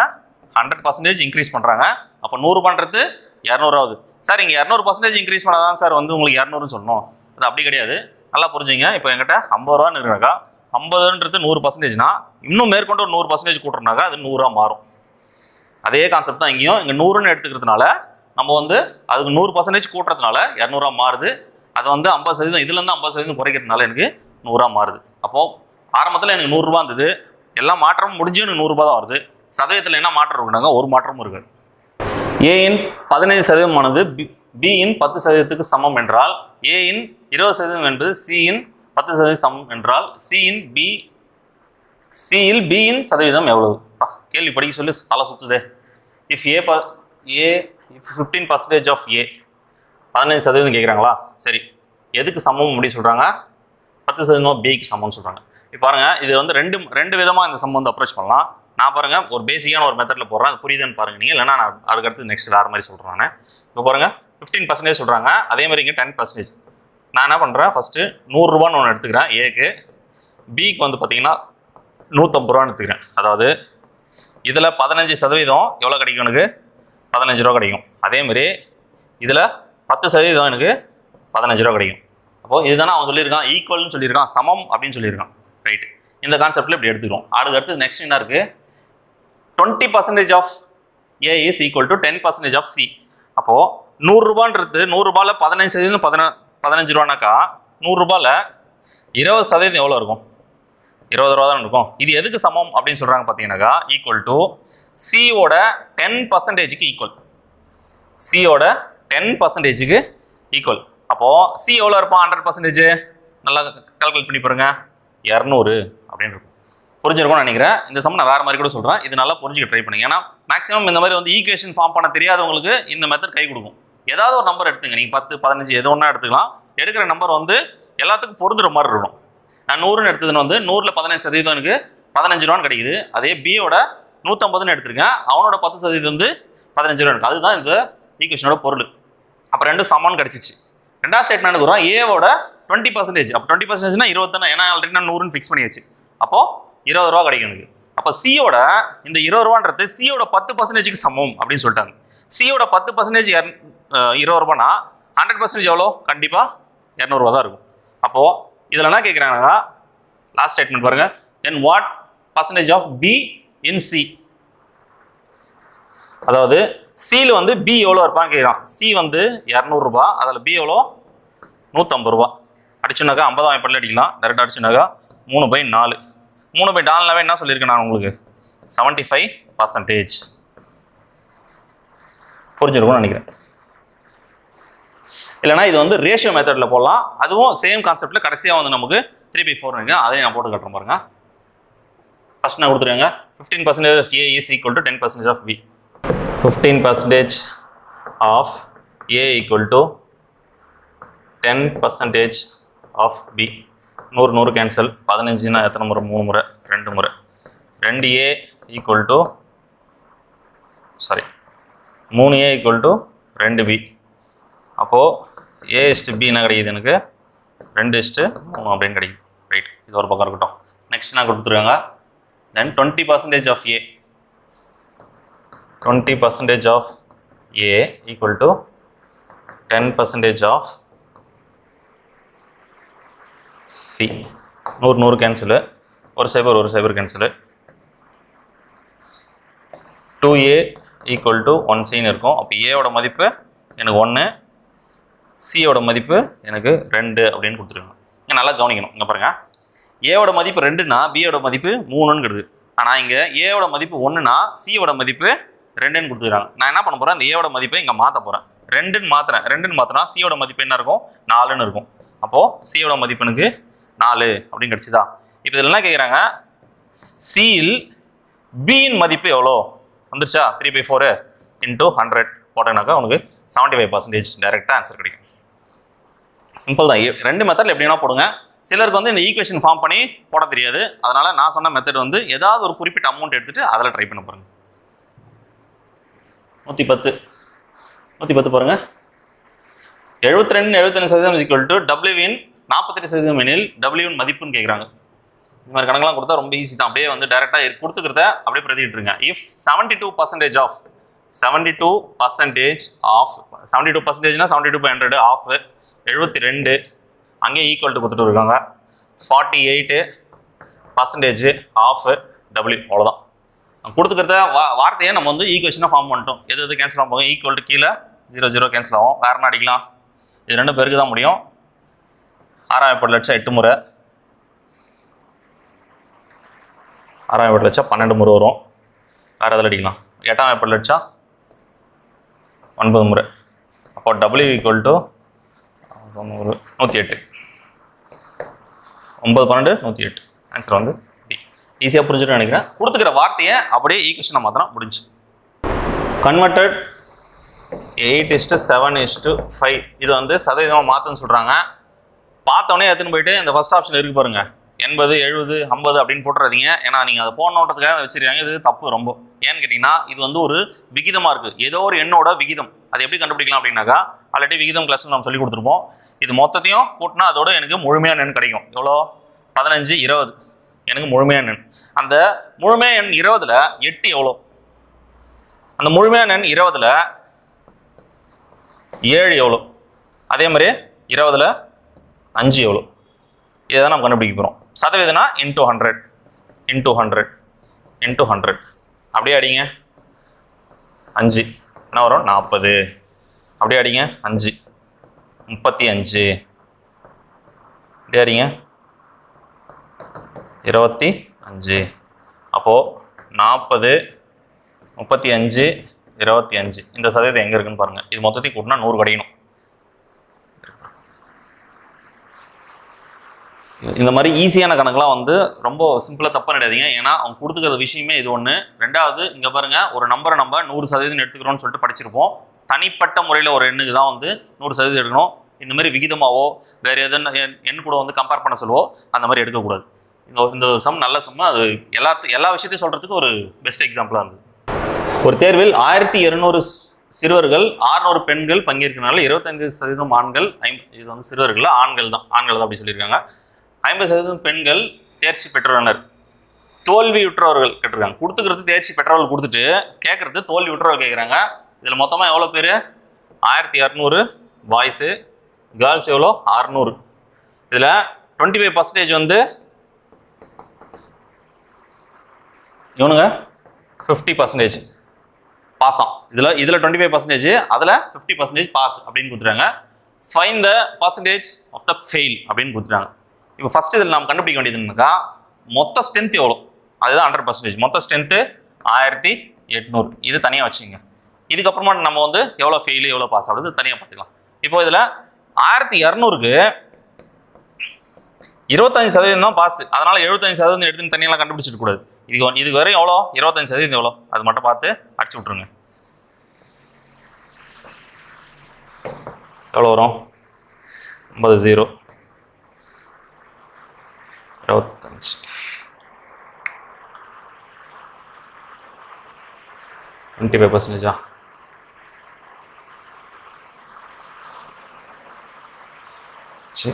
100% இன்க்ரீஸ் பண்ணுறாங்க. அப்போ 100 ரூபான்றது 200 ஆகுது. சார் இங்கே 200% இன்க்ரீஸ் பண்ணாதான் சார் வந்து உங்களுக்கு 200ன்னு சொல்லணும். அது அப்படி கிடையாது. நல்லா புரிஞ்சுங்க. இப்போ என்கிட்ட 50 ரூபான்னு இருக்கிறாக்கா 50ன்றது 100%னா இன்னும் மேற்கொண்டு ஒரு 100% கூட்டுறனாக்கா அது 100ஆக மாறும். அதே கான்செப்ட் தான் இங்கேயும். இங்கே 100ன்னு எடுத்துக்கிறதுனால நம்ம வந்து அதுக்கு 100% கூட்டுறதுனால 200ஆக மாறுது. அது வந்து 50% இதுலேருந்து 50% குறைக்கிறதுனால எனக்கு 100ஆக மாறுது. அப்போது ஆரம்பத்தில் எனக்கு 100 ரூபா இருந்தது. எல்லா மாற்றமும் முடிஞ்சு எனக்கு 100 ரூபா தான் வருது. சதவீதத்தில் என்ன மாற்றம் இருக்குனாங்க? ஒரு மாற்றமும் இருக்காது. ஏயின் 15% பியின் 10%க்கு சமம் என்றால் ஏயின் 20% என்பது சியின் 10% சமம் என்றால் சியில் பியின் சதவீதம் எவ்வளவு? கேள்வி படிக்க சொல்லி தலை சுத்துதே. இஃப் ஏ 15% ஆஃப் ஏ 15% கேட்குறாங்களா? சரி, எதுக்கு சமம் அப்படி சொல்கிறாங்க? 10% பிக்கு சமம்னு சொல்கிறாங்க. இப்போ பாருங்க, இது வந்து ரெண்டு விதமாக இந்த சம் வந்து அப்ரோச் பண்ணலாம். நான் பாருங்க ஒரு பேசிக்கான ஒரு மெத்தடில் போடுறேன். அது புரியுதுன்னு பாருங்க நீங்கள். இல்லைன்னா நான் அதுக்கடுத்து நெக்ஸ்ட் வேறு மாதிரி சொல்கிறேன். நான் இப்போ பாருங்க 15% சொல்கிறாங்க. அதே மாதிரி இங்கே 10%. நான் என்ன பண்ணுறேன்? ஃபஸ்ட்டு 100 ரூபான்னு ஒன்று எடுத்துக்கிறேன் ஏக்கு. பிக்கு வந்து பார்த்தீங்கன்னா 150 ரூபான்னு எடுத்துக்கிறேன். அதாவது இதில் 15% எவ்வளோ கிடைக்கும்? எனக்கு 15 ரூபா கிடைக்கும். அதேமாரி இதில் 10% எனக்கு 15 ரூபா கிடைக்கும். அப்போது இதுதானே அவன் சொல்லியிருக்கான், ஈக்குவல்னு சொல்லியிருக்கான், சமம் அப்படின்னு சொல்லியிருக்கான். ரைட்டு, இந்த கான்செப்டில் இப்படி எடுத்துக்கிறோம். அடுத்து நெக்ஸ்ட் என்ன இருக்குது? 20% of A is equal to 10% of C. அப்போது 100 ரூபான்றது 100 ரூபாயில் 15% 15 ரூபானாக்கா 100 ரூபாயில் 20% எவ்வளோ இருக்கும்? 20 ரூபா தான் இருக்கும். இது எதுக்கு சமம் அப்படின்னு சொல்கிறாங்க பார்த்தீங்கன்னாக்கா ஈக்குவல் டு சியோட 10%க்கு ஈக்குவல். சியோட 10%க்கு ஈக்குவல். அப்போது சி எவ்வளோ இருப்பான்? 100%. நல்லா கால்குலேட் பண்ணி பாருங்க, 200 அப்படின்னு இருக்கும். புரிஞ்சிருக்கும்னு நினைக்கிறேன். இந்த சம் நான் வேறு மாதிரி கூட சொல்கிறேன். இது நல்லா புரிஞ்சுக்க ட்ரை பண்ணுங்க. ஏன்னா மேக்ஸிமம் இந்த மாதிரி வந்து ஈக்குவேஷன் ஃபார்ம் பண்ண தெரியாதவங்களுக்கு இந்த மெத்தட் கை கொடுக்கும். ஏதாவது ஒரு நம்பர் எடுத்துங்க, நீங்கள் 10, 15 எது ஒன்றா எடுத்துக்கலாம். எடுக்கிற நம்பர் வந்து எல்லாத்துக்கும் பொருந்துற மாதிரி இருக்கணும். நான் 100ன்னு எடுத்ததுன்னு வந்து 100ல் 15% எனக்கு 15 ரூபான்னு கிடைக்குது. அதே பியோட 150ன்னு எடுத்துருக்கேன், அவனோட 10% வந்து 15 ரூபா இருக்குது. அதுதான் இந்த ஈக்குவேஷனோட பொருள். அப்போ ரெண்டும் சமம்னு கிடச்சிச்சு. ரெண்டாவது ஸ்டேட்மெண்ட் எடுக்கிறோம், ஏவோட 20%. அப்போ 20%னா 20 தானே, ஏன்னா ஆல்ரெடி நான் 100ன்னு ஃபிக்ஸ் பண்ணியாச்சு. அப்போது 20 ரூபா கிடைக்கும் எனக்கு. அப்போ சியோட இந்த 20 ரூபான்றது சியோட 10%க்கு சமம் அப்படின்னு சொல்லிட்டாங்க. சியோட 10% 20 ரூபானா 100% எவ்வளோ? கண்டிப்பாக 200 ரூபா தான் இருக்கும். அப்போது இதில் என்ன கேட்குறாங்கன்னா லாஸ்ட் ஸ்டேட்மெண்ட் பாருங்க, then what percentage of B in C. அதாவது சியில் வந்து பி எவ்வளோ இருப்பான்னு கேட்குறான். சி வந்து 200 ரூபா, அதில் பி எவ்வளோ? 150 ரூபா. அடிச்சுனாக்கா 50 வாய்ப்பில் அடிக்கலாம். டேரெக்டாக அடிச்சுனாக்கா 3/4. 3/4னாவே என்ன சொல்லியிருக்கேன் நான் உங்களுக்கு? 75%. புரிஞ்சிருக்கும்னு நினைக்கிறேன். இல்லைனா இது வந்து ரேஷியோ மெத்தடில் போடலாம். அதுவும் சேம் கான்செப்டில் கடைசியாக வந்து நமக்கு 3/4 இருக்கு. அதையும் நான் போட்டு காட்டுறேன் பாருங்க. ஃபர்ஸ்ட் நான் கொடுத்துருங்க, 15% of A is equal to 10% of B. 15% of A equal to 10% of B. 100 cancel. 15னா எத்தனை முறை? 3 முறை, 2 முறை. 2a equal to 3a equal to 2b. அப்போது a/b என்ன கிடைக்குது? எனக்கு 2/3 அப்படின்னு கிடைக்குது. ரைட், இது ஒரு பக்கம் இருக்கட்டும். நெக்ஸ்ட் நான் கொடுத்துருவாங்க, then 20% of A. 20% of A equal to 10% of C. 100 cancel, ஒரு cipher cancel. 2a equal to 1c இருக்கும். அப்போ ஏவோட மதிப்பு எனக்கு 1, சியோட மதிப்பு எனக்கு 2 அப்படின்னு கொடுத்துருக்காங்க. இங்கே நல்லா கவனிக்கணும். இங்கே பாருங்கள், ஏவோட மதிப்பு 2னா பியோட மதிப்பு 3ன்னு இருக்குது. ஆனால் இங்கே ஏவோட மதிப்பு 1னா சியோட மதிப்பு 2ன்னு கொடுத்துருக்காங்க. நான் என்ன பண்ண போகிறேன்? இந்த ஏவோட மதிப்பை இங்கே மாற்ற போகிறேன். 2ன்னு மாற்றினா சியோட மதிப்பு என்ன இருக்கும்? 4ன்னு இருக்கும். அப்போது சியோட மதிப்பு எனக்கு 4 அப்படின்னு கிடச்சிதா? இப்போ இதில் என்ன கேட்குறாங்க? சியில் பியின் மதிப்பு எவ்வளோ வந்துருச்சா? 3/4 × 100 போட்டேனாக்கா உனக்கு 75% டைரெக்டாக ஆன்சர் கிடைக்கும். சிம்பிள் தான். ரெண்டு மெத்தடில் எப்படின்னா போடுங்க. சிலருக்கு வந்து இந்த ஈக்குவேஷன் ஃபார்ம் பண்ணி போட தெரியாது. அதனால நான் சொன்ன மெத்தட் வந்து ஏதாவது ஒரு குறிப்பிட்ட அமௌண்ட் எடுத்துட்டு அதில் ட்ரை பண்ண பாருங்க. 110 பாருங்க. 72 டபிள்யூவின் 48% எனில் டபிள்யூவின் மதிப்புன்னு கேட்குறாங்க. இந்த மாதிரி கணக்கெல்லாம் கொடுத்தா ரொம்ப ஈஸி தான். அப்படியே வந்து டைரெக்டாக கொடுத்துக்கிறத அப்படியே பிரதிட்டுருங்க. இஃப் 72% ஆஃப் 72% ஆஃப் 72 அங்கேயே ஈக்குவல் டு கொடுத்துட்டு இருக்காங்க. 48% ஆஃப் டபிள்யூ. அவ்வளோதான் கொடுத்துக்கிறத வார்த்தையை நம்ம வந்து ஈக்குவேஷனாக ஃபார்ம் பண்ணிட்டோம். எது கேன்சல் ஆகும்? ஈக்குவல் டு கீழே 0 கேன்சல் ஆகும். வேற என்ன அடிக்கலாம்? இது 2 பேருக்கு தான் முடியும். 6,8 லட்சம் 8 முறை, 6,8 லட்சம் 12 முறை வரும். வேறு எதில் அடிக்கலாம்? 8,8 லட்சம் 9 முறை. அப்போ டபிள்யூ ஈக்குவல் டு 108. 9, 12, 108. ஆன்சர் வந்து டி. ஈஸியாக புரிஞ்சுட்டு நினைக்கிறேன். கொடுத்துக்கிற வார்த்தையை அப்படியே ஈக்குவேஷனை மாத்திரம் முடிஞ்சு. கன்வெர்டட் 8:7:5 இது வந்து சதவீதமாக மாற்றுன்னு சொல்கிறாங்க. பார்த்தோன்னே எடுத்துன்னு போயிட்டு இந்த ஃபர்ஸ்ட் ஆப்ஷன் இருக்கு பாருங்க, 80, 70, 50 அப்படின்னு போட்டுறாதீங்க. ஏன்னா நீங்கள் அதை போடணுன்றதுக்காக வச்சிருக்காங்க. இது தப்பு ரொம்ப. ஏன்னு கேட்டிங்கன்னா இது வந்து ஒரு விகிதமாக இருக்குது. ஏதோ ஒரு எண்ணோட விகிதம். அது எப்படி கண்டுபிடிக்கலாம் அப்படின்னாக்கா ஆல்ரெடி விகிதம் கிளாஸில் நம்ம சொல்லி கொடுத்துருப்போம். இது மொத்தத்தையும் கூட்டினா அதோட எனக்கு முழுமையான எண் கிடைக்கும். எவ்வளோ? 15, 20 எனக்கு முழுமையான எண். அந்த முழுமையான எண் 20ல் 8 எவ்வளோ? அந்த முழுமையான எண் 20ல் 7 எவ்வளோ? அதே மாதிரி 20ல் 5 எவ்வளோ? இதை தான் நம்ம கண்டுபிடிக்க போகிறோம். சதவீதம்னா இன்டூ 100 அப்படியே அடிங்க. 5 என்ன வரும்? 40. அப்படியே அடிங்க. 5 35. அப்படியே அடிங்க. 25. அப்போது 40, 35, 25 இந்த சதவீதம் எங்கே இருக்குன்னு பாருங்கள். இது மொத்தத்தையும் கூட்டினா 100 கிடைக்கணும். இந்த மாதிரி ஈஸியான கணக்கெலாம் வந்து ரொம்ப சிம்பிளாக தப்பாக கிடையாதுங்க. ஏன்னா அவங்க கொடுத்துக்கிற விஷயமே இது ஒன்று. ரெண்டாவது இங்கே பாருங்கள், ஒரு நம்பரை நம்ம 100% எடுத்துக்கிறோம்னு சொல்லிட்டு படிச்சிருப்போம். தனிப்பட்ட முறையில் ஒரு எண்ணுக்கு தான் வந்து 100% எடுக்கணும். இந்த மாதிரி விகிதமாவோ வேறு எதுன்னு எண் கூட வந்து கம்பேர் பண்ண சொல்லுவோம். அந்த மாதிரி எடுக்கக்கூடாது. இந்த சம் நல்ல சம். அது எல்லா விஷயத்தையும் சொல்கிறதுக்கு ஒரு பெஸ்ட் எக்ஸாம்பிளாக இருந்தது. ஒரு தேர்வில் 1200 சிறுவர்கள் 600 பெண்கள் பங்கேற்கிறனால 25% ஆண்கள், இது வந்து சிறுவர்கள் ஆண்கள் தான் அப்படி சொல்லியிருக்காங்க. 50% பெண்கள் தேர்ச்சி பெற்றனர். தோல்வியுற்றவர்கள் கேட்டிருக்காங்க. கொடுத்துக்கிறது தேர்ச்சி பெற்றவர்கள் கொடுத்துட்டு கேட்கறது தோல்வியுற்றவர்கள் கேட்குறாங்க. இதில் மொத்தமாக எவ்வளோ பேர்? 1200 பாய்ஸு, கேர்ள்ஸ் எவ்வளோ? 600. இதில் 25% வந்து இவனுங்க 50% பாஸ் ஆம். இதில் 25%, அதில் 50% பாஸ் அப்படின்னு கொடுத்துட்டாங்க. Find the percentage of the fail அப்படின்னு கொடுத்துட்டாங்க. இப்போ ஃபர்ஸ்ட் இதில் நாம் கண்டுபிடிக்க வேண்டியதுனாக்கா மொத்த ஸ்ட்ரென்த் எவ்வளோ? அதுதான் 100%. மொத்த ஸ்ட்ரென்த்து 1800. இது தனியாக வச்சுங்க. இதுக்கப்புறமா நம்ம வந்து எவ்வளோ ஃபெயிலு எவ்வளோ பாஸ் ஆகுது தனியாக பார்த்துக்கலாம். இப்போ இதில் 1200க்கு 25% தான் பாஸ். அதனால 75% எடுத்துன்னு தனியெல்லாம் கண்டுபிடிச்சிட்டு கூடாது. இதுக்கு வரையும் எவ்வளோ? 25% எவ்வளோ? அது மட்டும் பார்த்து அடிச்சு விட்ருங்க. எவ்வளோ வரும்? 50 0 25 25%. சரி,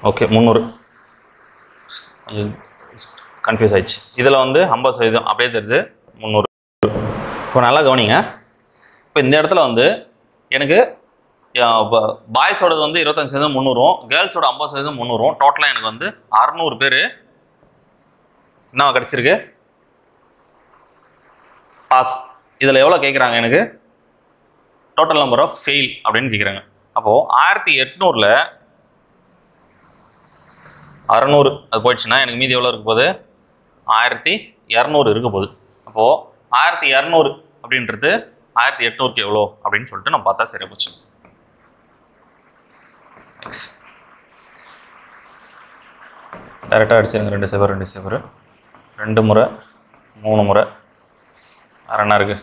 ஓகே. 300 கன்ஃபியூஸ் ஆயிடுச்சு. இதில் வந்து 50% அப்படியே தெரியுது. 300. இப்போ நல்லா கவனிங்க. இப்போ இந்த இடத்துல வந்து எனக்கு பாய்ஸோடது வந்து 25% 300, கேர்ள்ஸோட 50% 300. டோட்டலாக எனக்கு வந்து 600 பேர் என்ன கிடச்சிருக்கு? பாஸ். இதில் எவ்வளோ கேட்குறாங்க? எனக்கு டோட்டல் நம்பர் ஆஃப் ஃபெயில் அப்படின்னு கேட்குறாங்க. அப்போது 1800ல் 600 அது போயிடுச்சுன்னா எனக்கு மீதி எவ்வளோ இருக்க போகுது? 1200 இருக்க போகுது. அப்போது 1200 அப்படின்றது 1800க்கு எவ்வளோ அப்படின்னு சொல்லிட்டு நம்ம பார்த்தா சரியா போச்சு. டேரெக்டாக அடிச்சிருங்க. 2 0 2 0 2 முறை 3 முறை அரைண்ணா இருக்குது.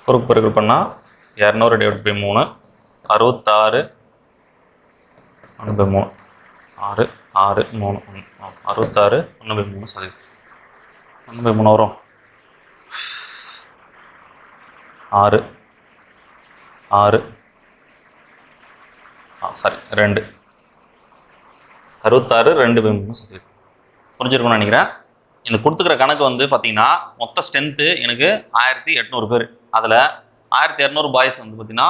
குறுக்கு பெருக்கல் பண்ணால் 200 / 3 66 1/3 6 6 3 66 1/3 சதவீதம் 1/3 வரும் 6 6 சாரி 2 66 2/3 சதவீதம் புரிஞ்சிருக்கும்னு நினைக்கிறேன். எனக்கு கொடுத்துக்கிற கணக்கு வந்து பார்த்தீங்கன்னா மொத்த ஸ்ட்ரென்த்து எனக்கு 1800 பேர். அதில் 1200 பாய்ஸ் வந்து பார்த்தீங்கன்னா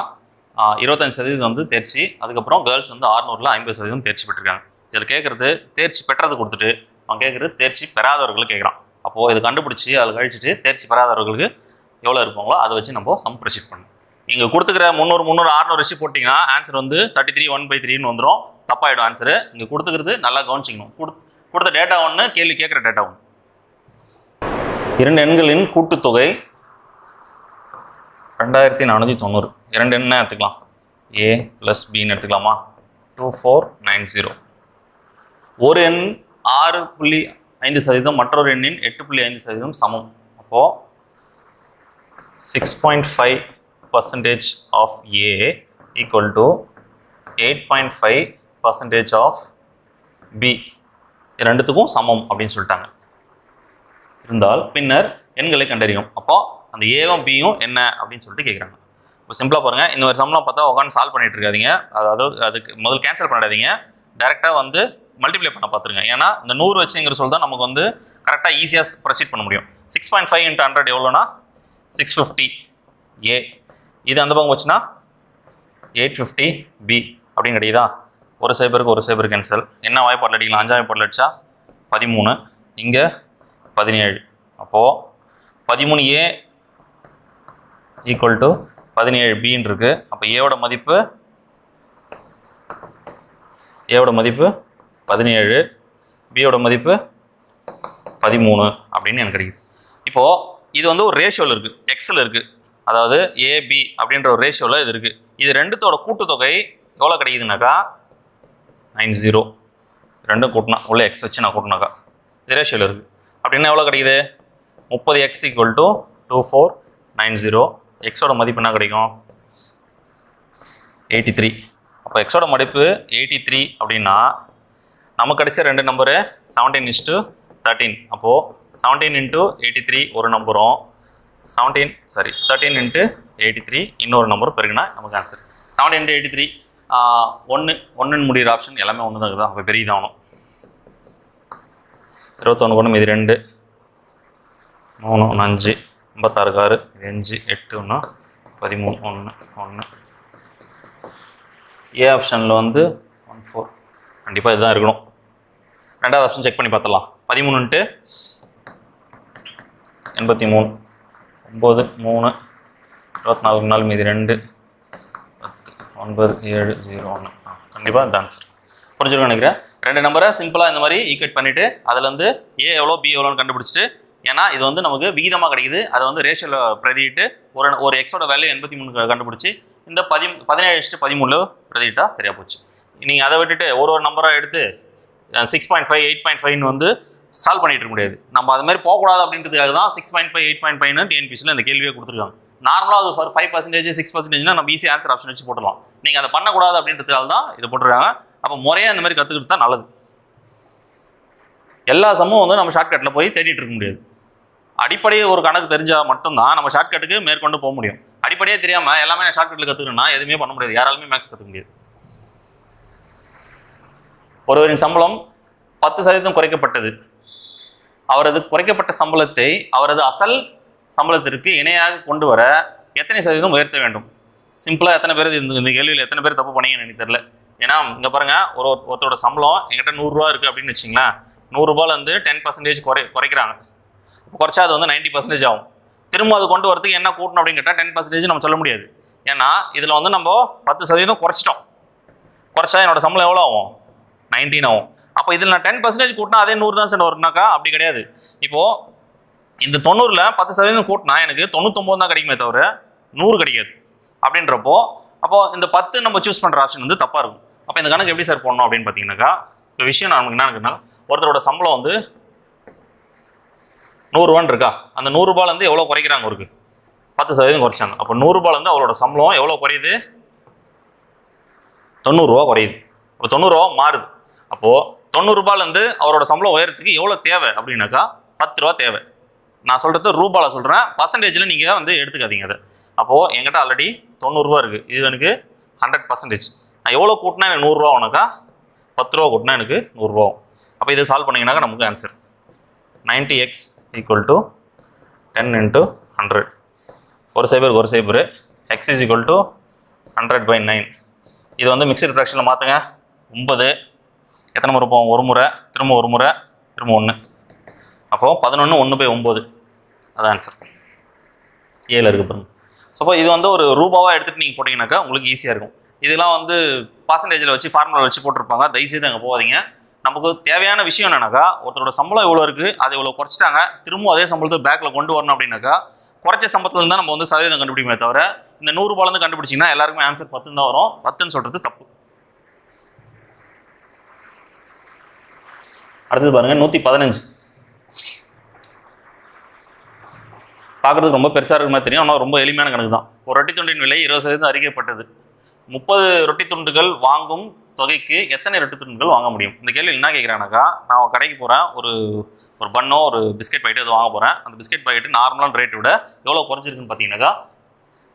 25% வந்து தேர்ச்சி, அதுக்கப்புறம் கேர்ள்ஸ் வந்து 600ல் 50% தேர்ச்சி பெற்றிருக்காங்க. இதில் கேட்குறது தேர்ச்சி பெற்றது கொடுத்துட்டு அவன் கேட்குறது தேர்ச்சி பெறாதவர்களுக்கு கேட்குறான். அப்போது இது கண்டுபிடிச்சி அதில் கழிச்சிட்டு தேர்ச்சி பெறாதவர்களுக்கு எவ்வளோ இருப்பாங்களோ அதை வச்சு நம்ம சம் ப்ரொசீட் பண்ணணும். இங்கே கொடுத்துக்கிற 300 300 600 வச்சு போட்டிங்கன்னா ஆன்சர் வந்து 33 1/3 வந்துடும். தப்பாயிடும் ஆன்சரு. இங்கே கொடுத்துக்கிறது நல்லா கவனிச்சிக்கணும். கொடுத்த டேட்டா ஒன்று, கேள்வி கேட்குற டேட்டா ஒன்று. 2 எண்களின் கூட்டுத்தொகை 2490. 2 எண்ணை எடுத்துக்கலாம், A + Bன்னு எடுத்துக்கலாமா? 2490. ஒரு எண் 6.5% மற்றொரு எண்ணின் 8.5% சமம். அப்போது 6.5% of A equal to 8.5% of B. ரெண்டுத்துக்கும் சமம் அப்படின்னு சொல்லிட்டாங்க. இருந்தால் பின்னர் எண்களை கண்டறியும். அப்போ அந்த ஏவும் பியும் என்ன அப்படின்னு சொல்லிட்டு கேட்குறாங்க. இப்போ சிம்பிளாக பாருங்கள், இந்த ஒரு சம்லாம் பார்த்தா உட்காந்து சால்வ் பண்ணிட்டு இருக்காதீங்க. அதாவது அதுக்கு முதல் கேன்சல் பண்ணிடாதீங்க, டேரெக்டாக வந்து மல்டிப்ளை பண்ண பார்த்துருங்க. ஏன்னா இந்த 100 வச்சுங்கிற சொல் தான் நமக்கு வந்து கரெக்டாக ஈஸியாக ப்ரொசீட் பண்ண முடியும். 6.5 × 100 எவ்வளோனா 650 A. இது அந்த பக்கம் வச்சுன்னா 850 B அப்படின்னு கிடைக்குதா? ஒரு சைபருக்கு கேன்சல். என்ன வாய்ப்பாட்டில் அடிக்கலாம்? 5ஆம் வாய்ப்பாட்டில் அடித்தா 13, இங்கே 17. அப்போது 13A ஈக்குவல் டு 17Bன்னு இருக்குது. அப்போ ஏவோட மதிப்பு 17, பியோட மதிப்பு 13 அப்படின்னு எனக்கு கிடைக்குது. இப்போது இது வந்து ஒரு ரேஷியோவில் இருக்குது, எக்ஸில் இருக்குது. அதாவது AB அப்படின்ற ஒரு ரேஷியோவில் இது இருக்குது. இது ரெண்டுத்தோட கூட்டுத்தொகை எவ்வளோ கிடைக்குதுனாக்கா 90. ரெண்டும் கூட்டினா உள்ள எக்ஸ் வச்சு நான் கூட்டினாக்கா இது ரேஷியோவில் இருக்குது. அப்படின்னா எவ்வளோ கிடைக்குது? 30x = 2490. எக்ஸோட மதிப்பு என்ன கிடைக்கும்? 83. அப்போ எக்ஸோட மதிப்பு 83 அப்படின்னா நமக்கு கிடைச்ச ரெண்டு நம்பரு 17:13. அப்போது 17 × 83 ஒரு நம்பரும் 13 × 83 இன்னொரு நம்பரும் பெருகுனா நமக்கு ஆன்சர் 17 × 83. 1 முடிகிற ஆப்ஷன் எல்லாமே ஒன்று தான் இருக்குது. அப்போ பெரியதாகணும். 21 கொண்டு மீதி 2 3 5 56 6 5 8 1 13 1 ஏ ஆப்ஷனில் வந்து 14 கண்டிப்பாக இதுதான் இருக்கணும். ரெண்டாவது ஆப்ஷன் செக் பண்ணி பார்த்துடலாம். 13 × 83 9 3 24 நாள் மீதி 2 10 9 7 0 1. கண்டிப்பாக இந்த ஆன்சர் புரிஞ்சுருக்கோம் நினைக்கிறேன். ரெண்டு நம்பரை சிம்பிளாக இந்த மாதிரி ஈக்குவேட் பண்ணிவிட்டு அதுலேருந்து ஏ எவ்வளோ பி எவ்வளோன்னு கண்டுபிடிச்சிட்டு, ஏன்னா இது வந்து நமக்கு விகிதமாக கிடைக்குது, அதை வந்து ரேஷியோவில் பிரதிட்டு ஒரு எக்ஸோட வேல்யூ 83 கண்டுபிடிச்சி இந்த 17:13 பிரதிட்டா சரியாக போச்சு. நீங்கள் அதை விட்டுட்டு ஒரு நம்பராக எடுத்து 6.5 8.5ன்னு வந்து சால்வ் பண்ணிட்டு இருக்க முடியாது. நம்ம அது மாதிரி போகக்கூடாது அப்படின்றதுக்காக தான் 6.5 8.5ன்னு டிஎன்பிசியில் இந்த கேள்வியை கொடுத்துருக்காங்க. நார்மலாக அது 5% 6%னா நம்ம ஈஸி ஆன்சர் ஆப்ஷன் வச்சு போட்டுடலாம். நீங்கள் அதை பண்ணக்கூடாது அப்படின்றதுக்காக தான் இது போட்டுருக்காங்க. அப்போ முறையாக இந்த மாதிரி கற்றுக்கிட்டு தான் நல்லது. எல்லா சமமும் வந்து நம்ம ஷார்ட்கட்டில் போய் தேடிட்டு இருக்க முடியாது. அடிப்படையே ஒரு கணக்கு தெரிஞ்சால் மட்டும்தான் நம்ம ஷார்ட்கட்டுக்கு மேற்கொண்டு போக முடியும். அடிப்படையே தெரியாமல் எல்லாமே நான் ஷார்ட்கட்டில் கற்றுக்கணும்னா எதுவுமே பண்ண முடியாது. யாராலுமே மேக்ஸ் கற்றுக்க முடியாது. ஒருவரின் சம்பளம் 10% குறைக்கப்பட்டது. அவரது குறைக்கப்பட்ட சம்பளத்தை அவரது அசல் சம்பளத்திற்கு இணையாக கொண்டு வர எத்தனை சதவீதம் உயர்த்த வேண்டும்? சிம்பிளாக எத்தனை பேர் இந்த கேள்வியில் எத்தனை பேர் தப்பு பண்ணீங்கன்னு எனக்கு தெரியல. ஏன்னா இங்கே பாருங்கள், ஒருத்தரோட சம்பளம் எங்கிட்ட 100 ரூபா இருக்குது அப்படின்னு வச்சிங்களேன். 100 ரூபாயிலேருந்து 10% குறைக்கிறாங்க. குறைச்சா அது வந்து 90% ஆகும். திரும்ப அது கொண்டு வரதுக்கு என்ன கூட்டணும் அப்படின்னு கேட்டால் 10% நம்ம சொல்ல முடியாது. ஏன்னா இதில் வந்து நம்ம 10% குறைச்சிட்டோம். குறைச்சா என்னோட சம்பளம் எவ்வளோ ஆகும்? 19 ஆகும். அப்போ இதில் நான் 10% கூட்டினா அதே 100 தான் சார் வரும்னாக்கா அப்படி கிடையாது. இப்போது இந்த 90ல் 10% கூட்டினா எனக்கு 99 தான் கிடைக்குமே தவிர 100 கிடைக்காது. அப்படின்றப்போ அப்போது இந்த 10 நம்ம சூஸ் பண்ணுற ஆப்ஷன் வந்து தப்பாக இருக்கும். அப்போ இந்த கணக்கு எப்படி சார் போடணும் அப்படின்னு பார்த்தீங்கன்னாக்கா, இப்போ விஷயம் நமக்கு என்ன இருக்குன்னா, ஒருத்தரோட சம்பளம் வந்து 100 ரூபான்னு இருக்கா, அந்த 100 ரூபாயிலேருந்து எவ்வளோ குறைக்கிறாங்க? அவருக்கு 10% குறைச்சாங்க. அப்போ 100 ரூபாயிலேருந்து அவரோட சம்பளம் எவ்வளோ குறையுது? 90 ரூபா குறையுது. இப்போ 90 ரூபா மாறுது. அப்போது 90 ரூபாயிலேருந்து அவரோட சம்பளம் உயரத்துக்கு எவ்வளோ தேவை அப்படின்னாக்கா 10 ரூபா தேவை. நான் சொல்கிறது ரூபாவில் சொல்கிறேன், பர்சன்டேஜில் நீங்கள் வந்து எடுத்துக்காதீங்க அதை. அப்போது என்கிட்ட ஆல்ரெடி 90 ரூபா இருக்குது, இது எனக்கு 100%. நான் எவ்வளோ கூட்டினா எனக்கு 100 ரூபா ஆகுனாக்கா 10 ரூபா கூட்டினா எனக்கு 100 ரூபா ஆகும். அப்போ இதை சால்வ் பண்ணிங்கனாக்கா நமக்கு ஆன்சர் 90x ஈக்குவல் டு 10 × 100. ஒரு சைபருக்கு ஒரு சைபரு, x இஸ் ஈக்குவல் டு 100/9. இது வந்து மிக்சட் ஃப்ராக்ஷனில் மாற்றுங்க. 9 எத்தனை முறை போவோம்? ஒரு முறை, திரும்ப ஒரு முறை, திரும்ப 1. அப்போது 11 1/9. அதான் ஆன்சர். ஏல இருக்குது பாருங்க. ஸோ அப்போ இது வந்து ஒரு ரூபாவாக எடுத்துகிட்டு நீங்கள் போட்டிங்கனாக்கா உங்களுக்கு ஈஸியாக இருக்கும். இதெல்லாம் வந்து பர்சன்டேஜில் வச்சு ஃபார்முலா வச்சு போட்டிருப்பாங்க, தயவுசெய்து அங்கே போகாதீங்க. நமக்கு தேவையான விஷயம் என்னன்னாக்கா, ஒருத்தரோட சம்பளம் எவ்வளோ இருக்குது, அது இவ்வளோ குறைச்சிட்டாங்க, திரும்ப அதே சம்பளத்தை பேக்கில் கொண்டு வரணும் அப்படின்னாக்கா குறைச்ச சம்பளத்தில் தான் நம்ம வந்து சதவீதம் கண்டுபிடிக்குமே தவிர, இந்த 100 ரூபாயிலேருந்து கண்டுபிடிச்சிங்கன்னா எல்லாருக்குமே ஆன்சர் 10 தான் வரும். 10ன்னு சொல்கிறது தப்பு. அடுத்தது பாருங்கள் 115. பார்க்குறதுக்கு ரொம்ப பெருசாக இருக்கிற மாதிரி தெரியும், ஆனால் ரொம்ப எளிமையான கணக்கு தான். ஒரு ரொட்டி துண்டின் விலை 20% அறிக்கைப்பட்டது. 30 ரொட்டி துண்டுகள் வாங்கும் தொகைக்கு எத்தனை ரொட்டி துண்டுகள் வாங்க முடியும்? இந்த கேள்வி என்ன கேட்குறானாக்கா, நான் கடைக்கு போகிறேன், ஒரு பன்னோ ஒரு பிஸ்கெட் பாக்கெட் எதுவும் வாங்க போகிறேன். அந்த பிஸ்கெட் பாக்கெட்டு நார்மலான ரேட்டை விட எவ்வளோ குறைஞ்சிருக்குன்னு பார்த்தீங்கன்னாக்கா,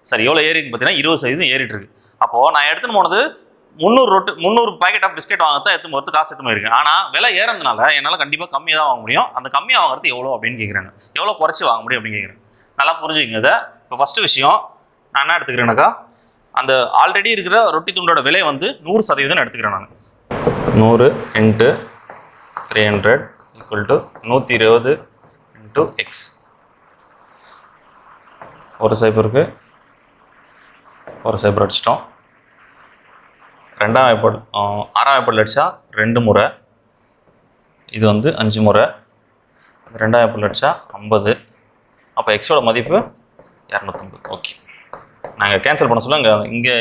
சரி எவ்வளோ ஏறிக்குன்னு பார்த்தீங்கன்னா 20% ஏறிட்டு இருக்கு. அப்போது நான் எடுத்துன்னு போனது 300 பாக்கெட் ஆஃப் பிஸ்கெட் வாங்கத்தான் எடுத்து போகிறது, காசு எடுத்து போயிருக்கேன். ஆனால் விலை ஏறதுனால என்னால் கண்டிப்பாக கம்மியாக தான் வாங்க முடியும். அந்த கம்மியாக வாங்குறது எவ்வளோ அப்படின்னு கேட்குறாங்க. எவ்வளோ குறைச்சி வாங்க முடியும் அப்படின்னு கேட்குறேன். நல்லா புரிஞ்சுக்கங்க இதை. இப்போ ஃபஸ்ட்டு விஷயம் நான் என்ன எடுத்துக்கிறேன்னாக்கா, அந்த ஆல்ரெடி இருக்கிற ரொட்டி துண்டோட விலை வந்து 100% எடுத்துக்கிறேன் நான். 100 × 300 ஈக்குவல் டு 120 × x. ஒரு சைபருக்கு ஒரு சைபர் அடிச்சிட்டோம். 2ஆம் வாய்ப்பாடு 6ஆம் வாய்ப்பாடில் அடித்தா 2 முறை, இது வந்து 5 முறை, 2ஆம் வாய்ப்பாடில் அடித்தா 50. அப்போ எக்ஸோட மதிப்பு 250. ஓகே, நாங்கள் கேன்சல் பண்ண சொல்ல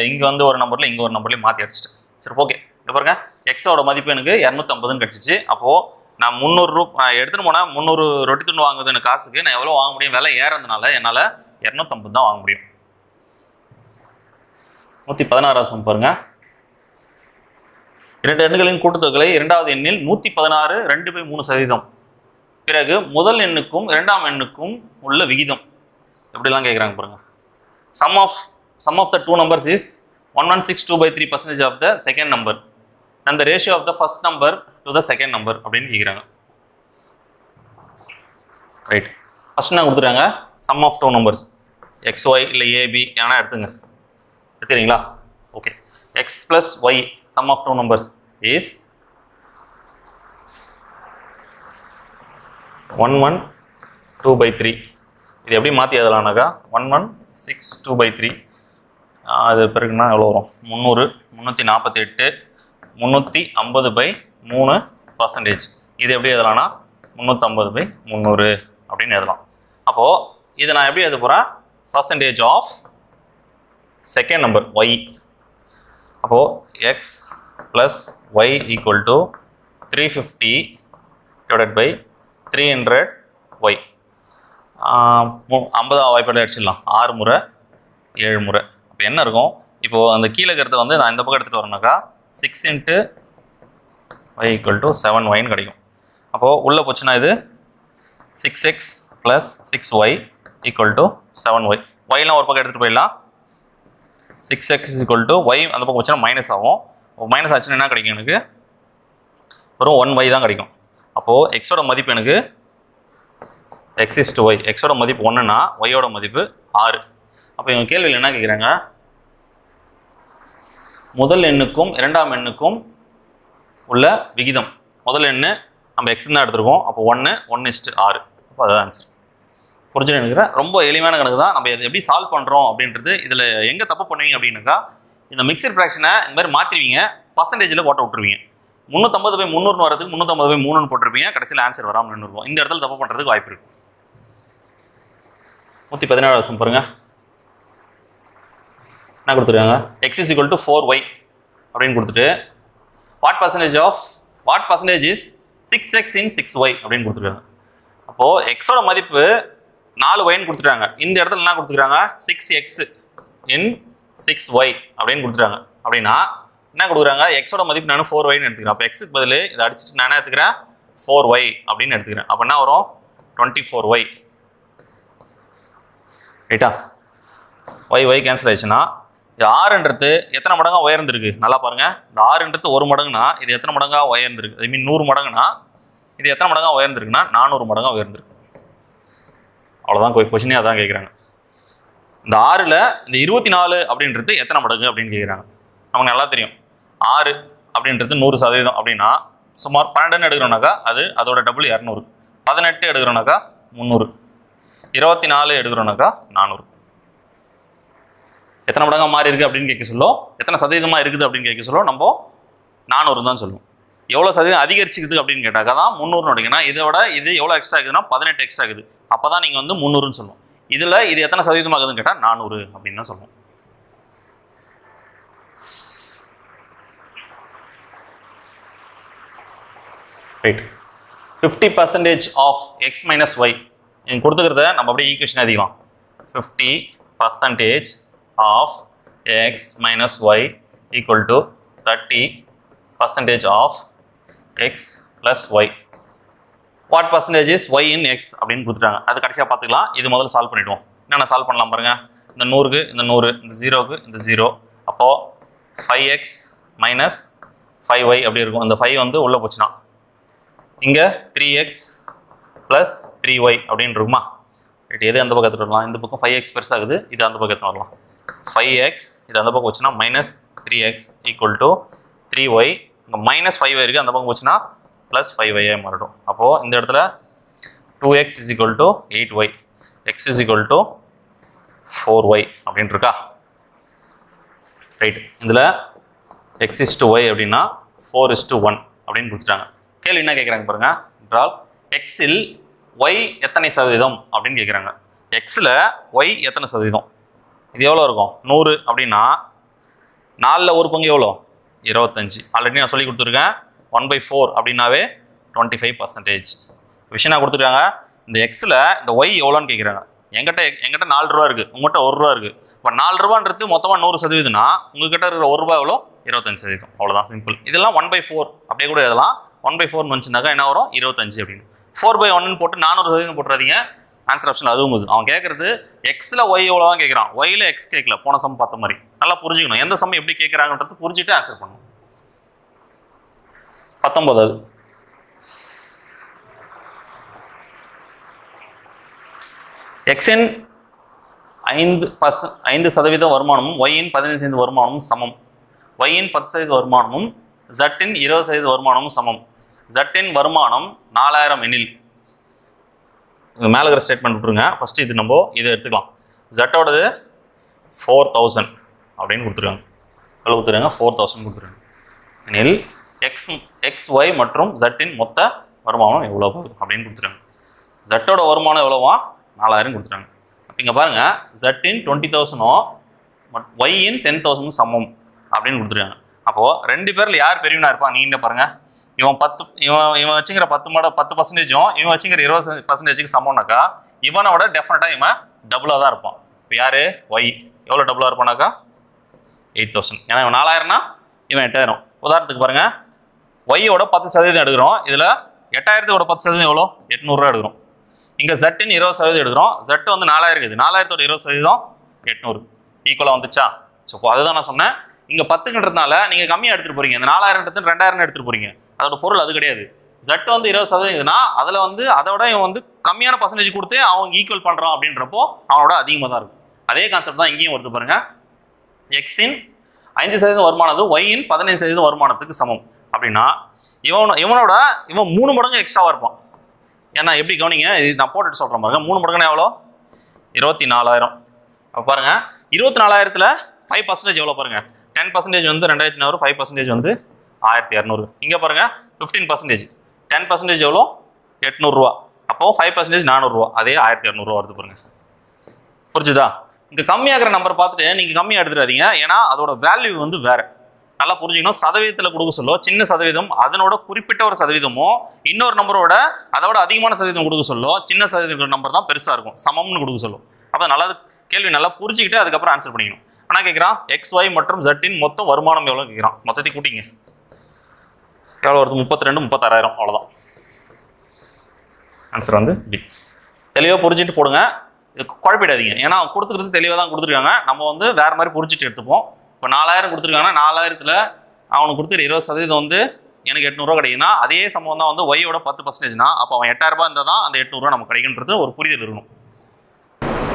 இங்கே வந்து ஒரு நம்பரில் இங்கே ஒரு நம்பர்லேயும் மாற்றி அடிச்சிட்டேன். சரி ஓகே, இங்கே பாருங்கள், எக்ஸோட மதிப்பு எனக்கு 250ன்னு கிடச்சிச்சு. அப்போது நான் 300 ரூபா எடுத்துகிட்டு போனால் 300 ரொட்டி துண்டு வாங்குறது எனக்கு காசுக்கு நான் எவ்வளோ வாங்க முடியும்? விலை ஏறதுனால என்னால் 250 தான் வாங்க முடியும். 116 சம் பாருங்கள். 2 எண்களின் கூட்டுத்தொகை இரண்டாவது எண்ணில் 116 2/3%. பிறகு முதல் எண்ணுக்கும் இரண்டாம் எண்ணுக்கும் உள்ள விகிதம் எப்படிலாம் கேட்குறாங்க பாருங்க. Sum of the two numbers is 1162/3% of the second number and the ratio of the first number to the second number அப்படின்னு கேட்குறாங்க. ரைட், ஃபர்ஸ்ட் நான் கொடுத்துறாங்க sum of two numbers xy இல்லை ab ஏன்னா எடுத்துக்கிறீங்களா? Okay, x plus y sum of two numbers is 112/3. இது எப்படி மாற்றி எழுதலாம்னாக்கா 1162/3. அது பிறகுனா எவ்வளோ வரும்? 300 348 350/3%. இது எப்படி எழுதலாம்னா 350/300 அப்படின்னு எழுதலாம். அப்போது இதை நான் எப்படி எழுத போகிறேன்? Percentage of second number y. அப்போது x plus y equal to 350 divided by 300y. 50 வாய்ப்பாடு அடிச்சிடலாம். 6 முறை 7 முறை. அப்போ என்ன இருக்கும்? இப்போது அந்த கீழே இருக்கிறத வந்து நான் இந்த பக்கம் எடுத்துகிட்டு வரேன்னாக்கா 6 × y equal to 7yன்னு கிடைக்கும். அப்போது உள்ளே போச்சுன்னா இது 6x plus 6y equal to 7y. yலாம் ஒரு பக்கம் எடுத்துகிட்டு போயிடலாம். 6x is equal to y அந்த பக்கம் போச்சுன்னா மைனஸ் ஆகும். மைனஸ் ஆச்சுன்னா என்ன கிடைக்கும்? எனக்கு வெறும் 1y தான் கிடைக்கும். அப்போது எக்ஸோட மதிப்பு எனக்கு x is to y. எக்ஸோட மதிப்பு 1ன்னா ஒய்யோட மதிப்பு 6. அப்போ இவங்க கேள்வியில் என்ன கேட்குறாங்க? முதல் எண்ணுக்கும் இரண்டாம் எண்ணுக்கும் உள்ள விகிதம். முதல் எண்ணு நம்ம x தான் எடுத்துருக்கோம். அப்போ 1:6. அப்போ அதுதான் ஆன்சர். புரிஞ்சுன்னு நினைக்கிறேன். ரொம்ப எளிமையான கணக்கு தான். நம்ம இதை எப்படி சால்வ் பண்ணுறோம் அப்படின்றது இதில் எங்கே தப்பு பண்ணுவீங்க அப்படின்னாக்கா, இந்த மிக்சர் ஃப்ராக்ஷனை இந்த மாதிரி மாற்றிடுவீங்க, பர்சன்டேஜில் போட்டு விட்டுருவீங்க. 350/300 வரதுக்கு 350/300 போட்டிருப்பீங்க, கடைசியில் ஆன்சர் வராமல் நின்றுருவோம். இந்த இடத்துல தப்பு பண்ணுறதுக்கு வாய்ப்பு இருக்குது. 117 பாருங்க, என்ன கொடுத்துருக்காங்க? x is equal to 4y அப்படின்னு கொடுத்துட்டு what percentage is 6x in 6y அப்படின்னு கொடுத்துருக்காங்க. அப்போது எக்ஸோட மதிப்பு 4yன்னு கொடுத்துட்டாங்க. இந்த இடத்துல என்ன கொடுத்துருக்காங்க? 6x in 6y அப்படின்னு கொடுத்துட்டாங்க. அப்படின்னா என்ன கொடுக்குறாங்க, எக்ஸோட மதிப்பு நான் 4yன்னு எடுத்துக்கிறேன். அப்போ எக்ஸுக்கு பதில் இதை அடிச்சுட்டு நான் என்ன எடுத்துக்கிறேன், 4y அப்படின்னு எடுத்துக்கிறேன். அப்போ என்ன வரும், 24y. ரைட்டா? y கேன்சல் ஆயிடுச்சுன்னா இது 6ன்றது எத்தனை மடங்கா உயர்ந்திருக்கு நல்லா பாருங்க. இந்த 6ன்றது 1 மடங்குனா இது எத்தனை மடங்கா உயர்ந்திருக்கு, ஐ மீன் 100 மடங்குனா இது எத்தனை மடங்கா உயர்ந்திருக்குன்னா 400 மடங்கா உயர்ந்திருக்கு. அவ்வளோதான் கொஸ்டினே அதான் கேட்குறாங்க. இந்த 6ல் இந்த 24 அப்படின்றது எத்தனை மடங்கு அப்படின்னு கேட்குறாங்க. நமக்கு நல்லா தெரியும் 6 அப்படின்றது 100% அப்படின்னா சுமார் 12 எடுக்கிறோம்னாக்கா அதோட டபுள் 200, 18 எடுக்கிறோம்னாக்கா 300, 24 எடுக்கிறோம்னாக்கா 400. எத்தனை மடங்கா மாறி இருக்கு அப்படின்னு கேட்க சொல்லும், எத்தனை சதவீதமா இருக்குது அப்படின்னு கேட்க சொல்லும், நம்ம 400 தான் சொல்லுவோம். எவ்வளோ சதவீதம் அதிகரிச்சுக்குது அப்படின்னு கேட்டாக்கா தான் 300 எடுங்கன்னா இதோட இது எவ்வளோ எக்ஸ்ட்ரா இருக்குதுன்னா 18 எக்ஸ்ட்ரா இருக்குது. அப்போ தான் நீங்கள் வந்து 300ன்னு சொல்லுவோம். இதில் இது எத்தனை சதவீதமாகுதுன்னு கேட்டால் 400 அப்படின்னு தான் சொல்லுவோம். Right. 50% of X minus Y நீங்கள் கொடுத்துக்கிறத நம்ம அப்படியே ஈக்குவேஷன் அதிகலாம். 50% of X minus Y equal to 30% of X plus Y. What percentage is Y in X அப்படின்னு கொடுத்துட்டாங்க. அது கடைசியாக பார்த்துக்கலாம். இது முதல்ல சால்வ் பண்ணிவிடுவோம். என்னென்ன சால்வ் பண்ணலாம் பாருங்கள். இந்த 100க்கு இந்த 100, இந்த 0க்கு இந்த 0. அப்போது 5x மைனஸ் 5y அப்படி இருக்கும். இந்த 5 வந்து உள்ளே போச்சுன்னா இங்கே 3x ப்ளஸ் 3y அப்படின்னு இருக்குமா. ரைட். எது அந்த பக்கம் எடுத்துகிட்டு வரலாம், இந்த பக்கம் 5x பெருசாகுது, இது அந்த பக்கம் எடுத்து வரலாம். 5x இது அந்த பக்கம் போச்சுன்னா minus 3x equal to 3y. இங்கே மைனஸ் 5y இருக்குது, அந்த பக்கம் போச்சுன்னா ப்ளஸ் 5y மாறிடும். அப்போது இந்த இடத்துல 2x is equal to 8y, x is equal to 4y அப்படின்னு இருக்கா. ரைட். இதில் x இஸ் டு y அப்படின்னா 4 இஸ் டு 1 அப்படின்னு கொடுத்துட்டாங்க. கேள்வி என்ன கேட்குறாங்க பாருங்க. என்றால் எக்ஸில் y எத்தனை சதவீதம் அப்படின்னு கேட்குறாங்க. எக்ஸில் y எத்தனை சதவீதம், இது எவ்வளோ இருக்கும் 100 அப்படின்னா 4ல் ஒரு பங்கு எவ்வளோ 25. ஆல்ரெடி நான் சொல்லி கொடுத்துருக்கேன். 1/4 அப்படின்னாவே 25%. விஷயம் நான் கொடுத்துருக்காங்க. இந்த எக்ஸில் இந்த ஒய் எவ்வளோன்னு கேட்குறாங்க. எங்கிட்ட 4 ரூபா இருக்குது, உங்கள்கிட்ட 1 ரூபா இருக்குது. இப்போ 4 ரூபான்றது மொத்தமாக 100%னா உங்கள்கிட்ட இருக்கிற 1 ரூபா எவ்வளோ 25%. அவ்வளோதான், சிம்பிள். இதெல்லாம் 1/4 அப்படியே கூட எழுதலாம். 1/4 வந்துச்சுனாக்கா என்ன வரும் 25 அப்படின்னு. 4/1 போட்டு 400% போட்டுறாதீங்க. ஆன்சர் ஆப்ஷன் அதுவும் போகுது. அவன் கேட்குறது எக்ஸில் ஒய் எவ்வளோ தான் கேட்குறான், ஒயில் எக்ஸ் கேட்கல. போன சம் பார்த்த மாதிரி நல்லா புரிஞ்சுக்கணும். எந்த சம் எப்படி கேட்குறாங்கன்றது புரிஞ்சுட்டு ஆன்சர் பண்ணணும். 19 எக்ஸின் 5% வருமானமும் ஒய்யின் 15% வருமானமும் சமம். ஒய்யின் 10% வருமானமும் ஜட்டின் 20% வருமானமும் சமம். ஜட்டின் வருமானம் 4000 எனில், மேலே இருக்கிற ஸ்டேட்மெண்ட் விட்டுருங்க. ஃபர்ஸ்ட் இது நம்ம இதை எடுத்துக்கலாம். ஜட்டோடது 4000 அப்படின்னு கொடுத்துருக்காங்க. எவ்வளோ கொடுத்துருக்காங்க 4000 கொடுத்துருக்காங்க. எனில் எக்ஸ் ஒய் மற்றும் ஜட்டின் மொத்த வருமானம் எவ்வளோ அப்படின்னு கொடுத்துருக்காங்க. ஜட்டோட வருமானம் எவ்வளோவா 4000 கொடுத்துட்டாங்க. அப்போ இங்கே பாருங்கள், ஜட்டின் 20,000 ஒய்யின் 10,000 சமம் அப்படின்னு கொடுத்துருக்காங்க. அப்போது 2 பேரில் யார் பெரியவனா இருப்பான் நீங்கள் பாருங்கள். இவன் வச்சுக்கிற 10%, இவன் வச்சுக்கிற 20%க்கு சமம்னாக்கா இவனோட டெஃபினட்டாக இவன் டபுளாக தான் இருப்பான். இப்போ யார் ஒய் எவ்வளோ டபுளாக இருப்பானாக்கா 8000. ஏன்னா இவன் 4000னா இவன் 8000. உதாரணத்துக்கு பாருங்கள், ஒய்யோட 10% எடுக்கிறோம். இதில் 8000த்தோட 10% எவ்வளோ 800 ரூபா எடுக்கிறோம். இங்கே ஜட்டின் 20% எடுக்கிறோம். ஜட்டு வந்து 4000 இருக்குது. 4000த்தோட 20% 800 ஈக்குவலாக வந்துச்சா. ஸோ அதுதான் நான் சொன்னேன். இங்கே 10ன்றதுனால நீங்கள் கம்மியாக எடுத்துகிட்டு போகிறீங்க. இந்த 4000 2000 எடுத்துகிட்டு போகிறீங்க. அதோட பொருள் அது கிடையாது. ஜட்டு வந்து 20%னா அதில் வந்து அதோட இவன் வந்து கம்மியான பர்சன்டேஜ் கொடுத்து அவங்க ஈக்குவல் பண்ணுறான் அப்படின்றப்போ அவனோட அதிகமாக தான் இருக்கும். அதே கான்செப்ட் தான் இங்கேயும் வருது பாருங்க. எக்ஸின் 5% வருமானது ஒய்யின் 15% வருமானத்துக்கு சமம் அப்படின்னா இவன் 3 மடங்கு எக்ஸ்ட்ராவாக இருப்பான். ஏன்னா எப்படி கவனிங்க, இது நான் போட்டுட்டு சொல்கிறேன் பாருங்க. 3 மடங்குனா எவ்வளோ 24,000. அப்போ பாருங்க 24,000த்தில் 5% எவ்வளோ பாருங்க. 10% வந்து 2500, 5% வந்து 1200. இங்கே பாருங்க 15%, 10% எவ்வளோ 800 ரூபா. அப்போ 5% 400 ரூபா. அதே 1200 ரூபா வருது பாருங்க. புரிஞ்சுதா? இங்கே கம்மியாகிற நம்பர் பார்த்துட்டு நீங்கள் கம்மியாக எடுத்துடாதீங்க. ஏன்னா அதோட வேல்யூ வந்து வேறு. நல்லா புரிஞ்சுக்கணும். சதவீதத்தில் கொடுக்க சொல்ல சின்ன சதவீதம் அதனோட குறிப்பிட்ட ஒரு சதவீதமோ இன்னொரு நம்பரோட அதோட அதிகமான சதவீதம் கொடுக்க சொல்ல சின்ன சதவீதம் நம்பர் தான் பெருசாக இருக்கும். சமம்னு கொடுக்க சொல்லும். அப்போ நல்லா கேள்வி நல்லா புரிஞ்சுக்கிட்டு அதுக்கப்புறம் ஆன்சர் பண்ணிக்கணும். என்ன கேட்குறான், XY மற்றும் Z இன் மொத்தம் வருமானம் எவ்வளோ கேட்குறான். மொத்தத்தை கூட்டிங்க எவ்வளோ வருது, 32 36,000 அவ்வளோதான். ஆன்சர் வந்து பி. தெளிவாக புரிஞ்சுட்டு போடுங்க, இது குழப்பிடாதீங்க. ஏன்னா அவங்க கொடுத்துக்கிறது தெளிவாக தான் கொடுத்துருக்காங்க, நம்ம வந்து வேறு மாதிரி புரிஞ்சுட்டு எடுத்துப்போம். இப்போ 4000 கொடுத்துருக்காங்கன்னா 4000ல் அவனுக்கு கொடுத்துரு 20% வந்து எனக்கு 800 கிடைக்குன்னா அதே சம்பவம் தான் வந்து ஒய்யோட 10%னா அப்போ அவன் 8000 இருந்தால் தான் அந்த 800 நமக்கு கிடைக்குன்றது ஒரு புரிதல் இருக்கணும்.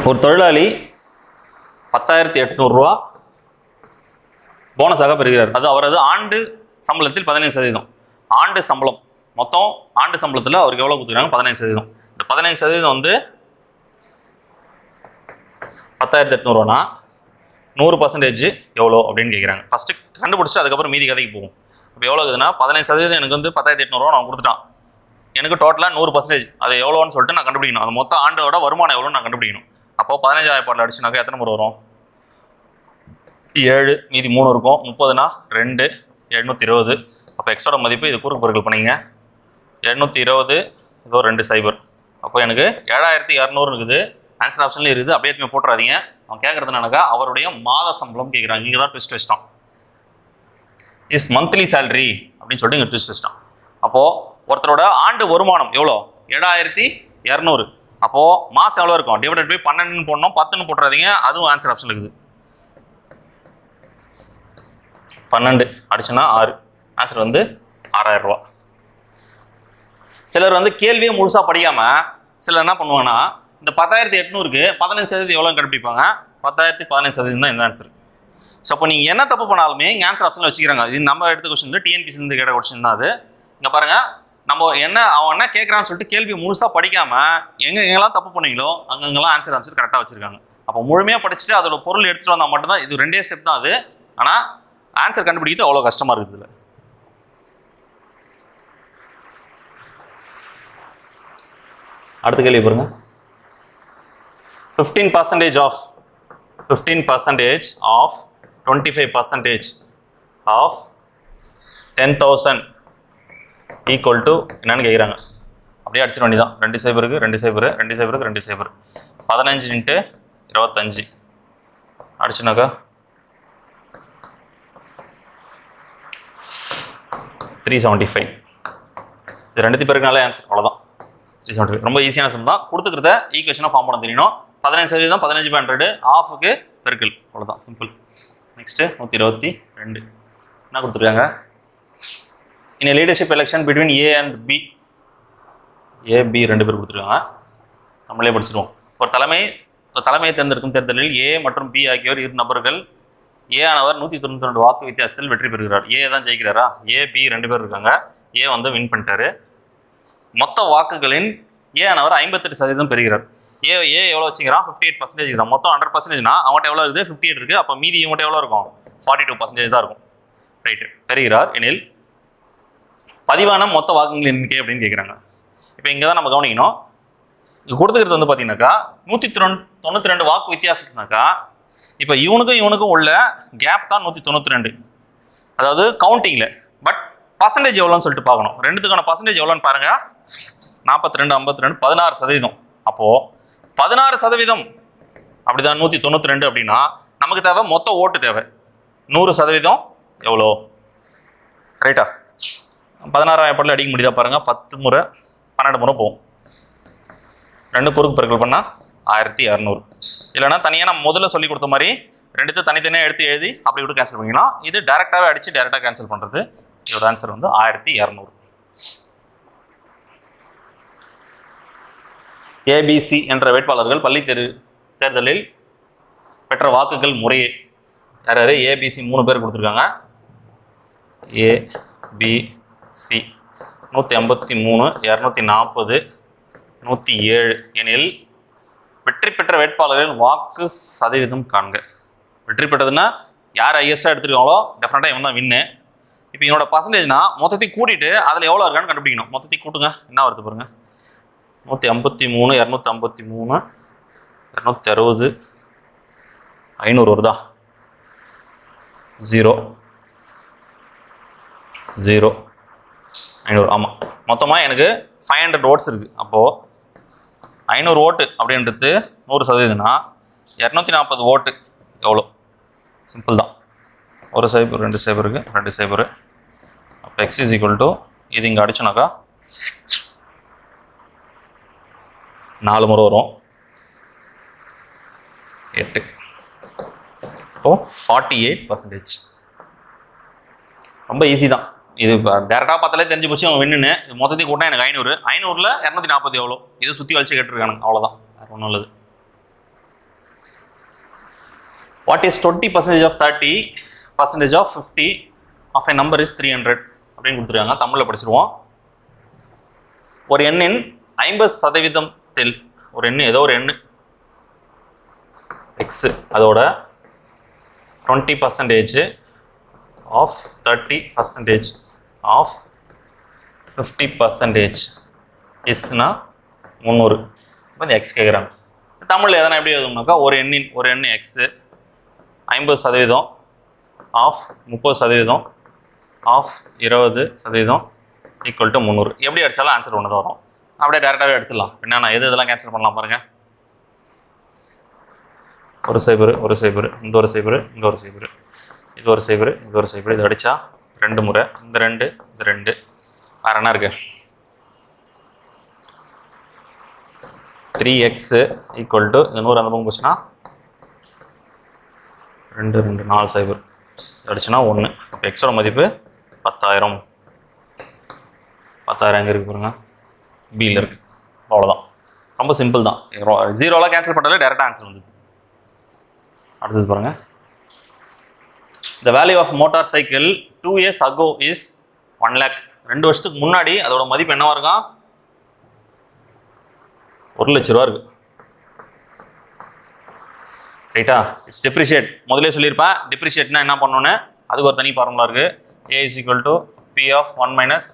ஒரு தொழிலாளி 10,800 போனஸாக பெறுகிறார். அது அவரது ஆண்டு சம்பளத்தில் 15%. ஆண்டு சம்பளம் மொத்தம் ஆண்டு சம்பளத்தில் அவருக்கு எவ்வளோ கொடுத்துருக்காங்க, 15%. இந்த 15% வந்து 10,800னா 100% எவ்வளோ அப்படின்னு கேட்குறாங்க. ஃபஸ்ட்டு கண்டுபிடிச்சி அதுக்கப்புறம் மீதி கதைக்கு போகும். இப்போ எவ்வளோ இருக்குதுன்னா 15% எனக்கு வந்து 10,800 நான் கொடுத்துட்டான். எனக்கு டோட்டலாக 100% அது எவ்வளோன்னு சொல்லிட்டு நான் கண்டுபிடிக்கணும். அது மொத்த ஆண்டோட வருமானம் எவ்வளோன்னு நான் கண்டுபிடிக்கணும். அப்போது 15,000 அடிச்சுனாக்கா எத்தனை முறை வரும், 7 மீதி 3 இருக்கும், 30னா 2 720. அப்போ எக்ஸோட மதிப்பு இது குறுக்கு பெருக்கல் பண்ணிங்க 720 இதோ 2 0. அப்போ எனக்கு 7,200 இருக்குது. ஆன்சர் ஆப்ஷன்லேயும் இருக்குது, அப்படியே எதுவுமே போட்டுறாதீங்க. அவன் கேட்குறது என்னக்கா அவருடைய மாத சம்பளம் கேட்குறாங்க. இங்கே தான் ட்விஸ்ட் வச்சிட்டான், இஸ் மந்த்லி சேலரி அப்படின்னு சொல்லிட்டு இங்கே ட்விஸ்ட் வச்சிட்டான். அப்போது ஒருத்தரோட ஆண்டு வருமானம் எவ்வளோ, 7,200. அப்போது மாதம் எவ்வளோ இருக்கும், டிவைடட் பை 12 போடணும், 10 போட்டுறாதீங்க, அதுவும் ஆன்சர் ஆப்ஷன் இருக்குது. 12 அடிச்சுன்னா 6, ஆன்சர் வந்து 6,000 ரூபா. சிலர் வந்து கேள்வியே முழுசாக படிக்காமல் சிலர் என்ன பண்ணுவாங்கன்னா இந்த 10,800க்கு 15% எவ்வளோன்னு கண்டுபிடிப்பாங்க. 10,000க்கு 15% தான் இந்த ஆன்சர். ஸோ அப்போ நீங்கள் என்ன தப்பு பண்ணாலுமே இங்கே ஆன்சர் ஆப்ஷனில் வச்சுக்கிறாங்க. இது நம்ம எடுத்த கொஸ்டின் இல்லை, டிஎன்பிசிலேருந்து கேட்ட கொஸ்டின் தான் அது. இங்கே பாருங்கள், நம்ம அவன் என்ன கேட்குறான்னு சொல்லிட்டு கேள்வி முழுசாக படிக்காமல் எங்கெங்கெல்லாம் தப்பு பண்ணீங்களோ அங்கெங்கெல்லாம் ஆன்சர் கரெக்டாக வச்சுருக்காங்க. அப்போ முழுமையாக படிச்சுட்டு அதோட பொருள் எடுத்துகிட்டு வந்தால் மட்டும்தான். இது 2 ஸ்டெப் தான் அது, ஆனால் ஆன்சர் கண்டுபிடிக்கிறது அவ்வளோ கஷ்டமாக இருக்குது. இதில் அடுத்த கேள்வி பாருங்க. 15% of 25% of 10,000 ஈக்குவல் டு என்னன்னு கேட்குறாங்க. அப்படியே அடிச்சிட வேண்டியதான். 2 0 2 0 2 0 2 0 15 × 25 அடிச்சுனாக்கா 375. இது 2 பேருக்குனாலே ஆன்சர் அவ்வளோதான், 375. ரொம்ப ஈஸியான சம் தான். கொடுத்துக்கிறத ஈக்குவேஷனாக ஃபார்ம் பண்ண தெரியணும். 15% 15/100 ஆஃபுக்கு பெருக்கல், அவ்வளோதான், சிம்பிள். நெக்ஸ்ட்டு 122 என்ன கொடுத்துருக்காங்க. இன் leadership election between A and B, A B 2 பேர் கொடுத்துருக்காங்க. நம்மளே படிச்சிருவோம். ஒரு தலைமையை தேர்ந்தெடுக்கும் தேர்தலில் A மற்றும் B ஆகியோர் 2 நபர்கள். A ஆனவர் 192 வாக்கு வித்தியாசத்தில் வெற்றி பெறுகிறார். A தான் ஜெயிக்கிறாரா, A B 2 பேர் இருக்காங்க. A வந்து வின் பண்ணிட்டாரு. மொத்த வாக்குகளின் A ஆனவர் 58% பெறுகிறார். ஏ எவ்வளோ வச்சுக்கிறான், 58% தான். மொத்தம் 100%னா அவன்கிட்ட எவ்வளோ இருக்குது, 58 இருக்குது. அப்போ மீதி இவங்கள்ட்ட எவ்வளோ இருக்கும், 42% தான் இருக்கும். ரைட்டு, பெறுகிறார் எனில் பதிவான மொத்த வாக்குகளின் எண்ணிக்கை அப்படின்னு கேட்குறாங்க. இப்போ இங்கே தான் நம்ம கவனிக்கணும். இங்கே கொடுத்துக்கிறது வந்து பார்த்தீங்கன்னாக்கா 192 வாக்கு வித்தியாசத்துனாக்கா இப்போ இவனுக்கும் உள்ள கேப் தான் 192, அதாவது கவுண்டிங்கில். பட் பர்சன்டேஜ் எவ்வளோன்னு சொல்லிட்டு பார்க்கணும். ரெண்டுத்துக்கான பர்சன்டேஜ் எவ்வளோன்னு பாருங்கள். 42 52 16%. அப்போது 16% அப்படிதான் 192 அப்படின்னா நமக்கு தேவை மொத்த ஓட்டு தேவை 100% எவ்வளோ, ரைட்டா? 16,000 அடிக்க முடியுதா பாருங்க. 10 முறை 12 முறை போகும். 2 குறுக்கு பெருக்கல் பண்ணால் 1,200. இல்லைனா தனியாக நம்ம முதல்ல சொல்லி கொடுத்த மாதிரி 2 தனித்தனியாக எடுத்து எழுதி அப்படி கூட கேன்சல் பண்ணிக்கலாம். இது டேரெக்டாகவே அடித்து டேரெக்டாக கேன்சல் பண்ணுறது. இதோட ஆன்சர் வந்து 1,200. ABC என்ற வேட்பாளர்கள் பள்ளி தேர்தலில் பெற்ற வாக்குகள் முறையே யார் யார்? ABC 3 பேர் கொடுத்துருக்காங்க. ABC 153 240 107 எனில் வெற்றி பெற்ற வேட்பாளர்களின் வாக்கு சதவீதம் காண்க. வெற்றி பெற்றதுன்னா யார் ஹையஸ்டாக எடுத்துருக்காங்களோ டெஃபினட்டாக இவன் தான் வின்னு. இப்போ என்னோட பர்சன்டேஜ்னா மொத்தத்தை கூட்டிட்டு அதில் எவ்வளோ இருக்கான்னு கண்டுபிடிக்கணும். மொத்தத்தை கூட்டுங்க, என்ன வருது பாருங்க. 153 253 260 500 வருதா? 0 0 500. ஆமாம், மொத்தமாக எனக்கு 500 ஓட்ஸ் இருக்குது. அப்போது 500 ஓட்டு அப்படின்றது 100%னா 240 ஓட்டு எவ்வளோ? சிம்பிள் தான். ஒரு சைபர் 2 சைபருக்கு 2 சைபரு. அப்போ x இஸ் ஈக்குவல் டு இது இங்கே அடிச்சோனாக்கா 4 முறை வரும் 8. இப்போ 48%. ரொம்ப ஈஸி தான். இது டேரெக்டாக பார்த்தாலே தெரிஞ்சு போச்சு அவங்க வின்னுன்னு. இது மொத்தத்தையும் கூட்டினா எனக்கு 500. 500ல் 240 எவ்வளோ? இது சுற்றி வலிச்சு கேட்டிருக்கானுங்க, அவ்வளோதான், வேறு ஒன்றும் இல்லது. What is 20% of 30, percentage of 50 of a number is 300 அப்படின்னு கொடுத்துருக்காங்க. தமிழில் படிச்சிருவோம். ஒரு எண்ணின் 50% ஒரு எண்ணு, ஏதோ ஒரு எண்ணு x, அதோட 20% of 30% of 50% isனா 300. இப்போ இந்த x கேட்குறாங்க. தமிழில் எதனா எப்படி எழுதுனாக்கா ஒரு எண்ணு x 50% of 30% of 20% equal to 300. எப்படி அடித்தாலும் ஆன்சர் ஒன்று தான் வரும். அப்படியே டேரெக்டாகவே எடுத்துடலாம். என்னென்ன இதெல்லாம் கேன்சல் பண்ணலாம் பாருங்கள். ஒரு சைபர் இந்த ஒரு சைபர் இங்கே ஒரு சைபர், இது ஒரு சைபர் இது ஒரு சைபர். இது அடித்தா 2 முறை, இந்த 2 இந்த 2 வேறு என்ன இருக்கு? 3x ஈக்குவல் டு இந்த 100 அந்த பக்கம் போச்சுன்னா 2 2 4 சைபர் அடிச்சுன்னா 1. அப்போ எக்ஸோட மதிப்பு 10,000. 10,000 எங்கே இருக்குது பாருங்க, பியில் இருக்குது. அவ்வளோதான், ரொம்ப சிம்பிள் தான். ஜீரோலாம் கேன்சல் பண்ணாலே டேரெக்டாக ஆன்சர் வந்துச்சு. அடுத்தது பாருங்க. The value of motor cycle 2 years ago is 1 lakh. 2 வருஷத்துக்கு முன்னாடி அதோட மதிப்பு என்னவா இருக்கும்? 1 லட்ச ரூபா இருக்கு. ரைட்டா? It's depreciate. முதலே சொல்லியிருப்பேன், டெப்ரிஷியேட்னா என்ன பண்ணணும்னு. அதுக்கு ஒரு தனி ஃபார்முலா இருக்கு. a is equal to p of 1 minus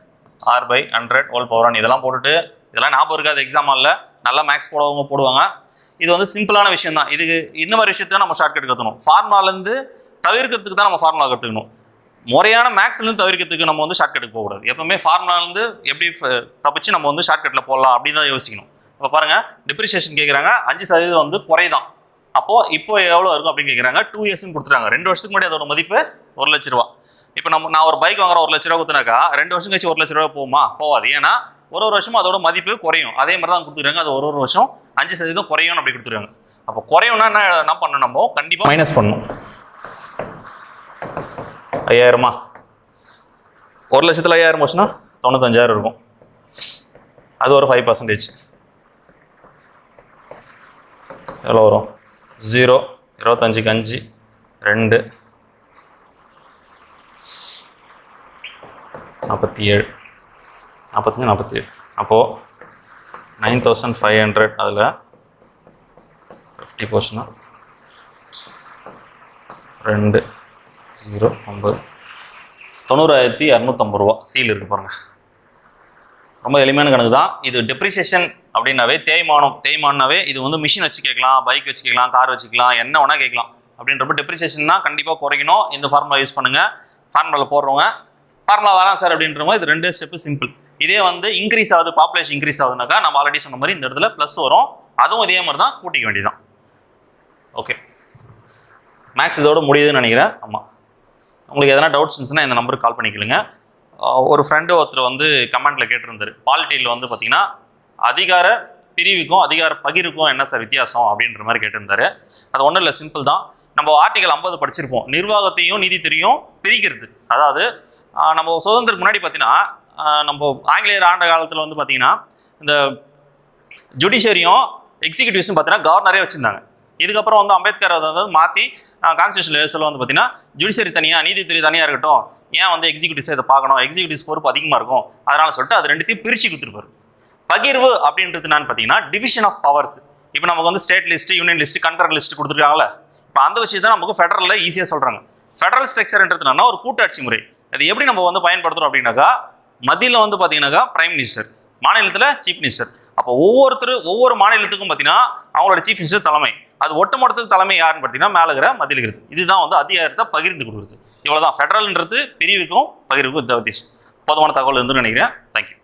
r by 100 whole power on. இதெல்லாம் போட்டுட்டு இதெல்லாம் ஞாபகம் இருக்காது எக்ஸாம் ஹாலில். நல்லா மேக்ஸ் போடுவாங்க. இது வந்து சிம்பிளான விஷயம் தான். இதுக்கு இந்த மாதிரி விஷயத்தை நம்ம ஷார்ட்கட் கற்றுக்கணும். ஃபார்முலாலேருந்து தவிர்க்கிறதுக்கு தான் நம்ம ஃபார்முலா கற்றுக்கணும். முறையான மேக்ஸ்லேருந்து தவிர்க்கிறதுக்கு நம்ம வந்து ஷார்ட்கட்டுக்கு போகக்கூடாது. எப்பவுமே ஃபார்முலாலேருந்து எப்படி தப்பிச்சு நம்ம வந்து ஷார்ட்கட்டில் போடலாம் அப்படின்னு தான் யோசிக்கணும். இப்போ பாருங்கள், டிப்ரிசியேஷன் கேட்குறாங்க, 5% வந்து குறைதான். அப்போது இப்போ எவ்வளோ இருக்கும் அப்படின்னு கேட்குறாங்க. 2 இயர்ஸ்னு கொடுத்துட்டாங்க. 2 வருஷத்துக்கு முன்னாடி அதோட மதிப்பு 1 லட்ச ரூபா. இப்போ நான் ஒரு பைக் வாங்குற 1 லட்ச ரூபா கொடுத்தனாக்கா 2 வருஷம் கழிச்சு 1 லட்ச ரூபா போகுமா? போகாது. ஏன்னா ஒரு வருஷமும் அதோட மதிப்பு குறையும். அதே மாதிரி தான் கொடுத்துருக்காங்க. அது ஒரு வருஷம் 5% குறையும் அப்படி கொடுத்துருக்காங்க. அப்போ குறையும்னா என்ன பண்ணணும்? நம்ம கண்டிப்பாக மைனஸ் பண்ணணும். 5000மா? 1 லட்சத்தில் 5000 போச்சுன்னா 95,000 இருக்கும். அது ஒரு 5%. எவ்வளோ வரும்? 0 25க்கு 5 2 47 47. அப்போது 9,500 அதில் 50 போச்சுன்னா 2 0 9 90,250 ரூபா சீல் இருக்குது பாருங்கள். ரொம்ப எளிமையான கணக்கு தான் இது. டெப்ரிசியேஷன் அப்படின்னாவே தேய்மானம்னாவே இது வந்து மிஷின் வச்சு கேட்கலாம், பைக் வச்சு கேட்கலாம், கார் வச்சுக்கலாம், என்ன வேணால் கேட்கலாம். அப்படின்றப்ப டெப்ரிசியேஷன்னா கண்டிப்பாக குறைக்கணும். இந்த ஃபார்முலா யூஸ் பண்ணுங்கள். ஃபார்முலாவில் போடுறவங்க ஃபார்முலா வேணாம் சார் அப்படின்றவங்க இது 2 ஸ்டெப்பு சிம்பிள். இதே வந்து இன்க்ரீஸ் ஆகுது, பாப்புலேஷன் இன்க்ரீஸ் ஆகுதுனாக்கா நம்ம ஆல்ரெடி சொன்ன மாதிரி இந்த இடத்துல ப்ளஸ் வரும். அதுவும் இதே மாதிரி தான் கூட்டிக்க வேண்டியதான். ஓகே, மேக்ஸ் இதோட முடியுதுன்னு நினைக்கிறேன். ஆமாம், உங்களுக்கு எதனா டவுட்ஸ் இருந்துச்சுன்னா இந்த நம்பருக்கு கால் பண்ணிக்கலுங்க. ஒரு ஃப்ரெண்டு ஒருத்தர் வந்து கமெண்ட்டில் கேட்டிருந்தார், பாலிட்டியில் வந்து பார்த்தீங்கன்னா அதிகார பிரிவுக்கும் அதிகார பகிர்வுக்கும் என்ன சார் வித்தியாசம் அப்படின்ற மாதிரி கேட்டிருந்தாரு. அது ஒன்றும் இல்லை, சிம்பிள் தான். நம்ம ஆர்டிகல் 50 படிச்சிருப்போம். நிர்வாகத்தையும் நீதித்துறையும் பிரிக்கிறது. அதாவது நம்ம சுதந்திரத்துக்கு முன்னாடி பார்த்தீங்கன்னா நம்ம ஆங்கிலேயர் ஆண்ட காலத்தில் வந்து பார்த்தீங்கன்னா இந்த ஜுடிஷியரியும் எக்ஸிக்யூட்டிவ்ஸும் பார்த்தீங்கன்னா கவர்னரே வச்சுருந்தாங்க. இதுக்கப்புறம் வந்து அம்பேத்கர் வந்து மாற்றி கான்ஸ்டியூஷன் சொல்ல வந்து பார்த்தீங்கன்னா ஜுடிஷியரி தனியாக நீதித்துறை தனியாக இருக்கட்டும், ஏன் வந்து எக்ஸிக்யூட்டிவ்ஸ் இதை பார்க்கணும், எக்ஸிக்யூட்டிவ்ஸ் பொறுப்பு அதிகமாக இருக்கும், அதனால் சொல்லிட்டு அது ரெண்டுத்தையும் பிரித்து கொடுத்துருப்பாரு. பகிர்வு அப்படின்றது என்னன்னு பார்த்தீங்கன்னா டிவிஷன் ஆஃப் பவர்ஸ். இப்போ நமக்கு வந்து state list, union list, control list கொடுத்துருக்காங்களே, இப்போ அந்த விஷயத்தை நமக்கு ஃபெடரலில் ஈஸியாக சொல்கிறாங்க. ஃபெடரல் ஸ்ட்ரக்சர்ன்றது என்னன்னா ஒரு கூட்டாட்சி முறை. அது எப்படி நம்ம வந்து பயன்படுத்துகிறோம் அப்படின்னாக்கா, மத்தியில் வந்து பார்த்தீங்கன்னாக்கா பிரைம் மினிஸ்டர், மாநிலத்தில் சீஃப் மினிஸ்டர். அப்போ ஒவ்வொரு மாநிலத்துக்கும் பார்த்தீங்கன்னா அவங்களோட சீஃப் மினிஸ்டர் தலைமை. அது ஒட்டுமொத்தத்துக்கு தலைமை யாருன்னு பார்த்தீங்கன்னா மேலே இருக்கிற மத்தியில் இருக்கிறது. இதுதான் வந்து அதிகாரத்தை பகிர்ந்து கொடுக்குறது. இவ்வளோதான். ஃபெடரல்ன்றது பிரிவுக்கும் பகிர்வுக்கும் வித்தியாசம். போதுமான தகவல் இருந்துன்னு நினைக்கிறேன். தேங்க்யூ.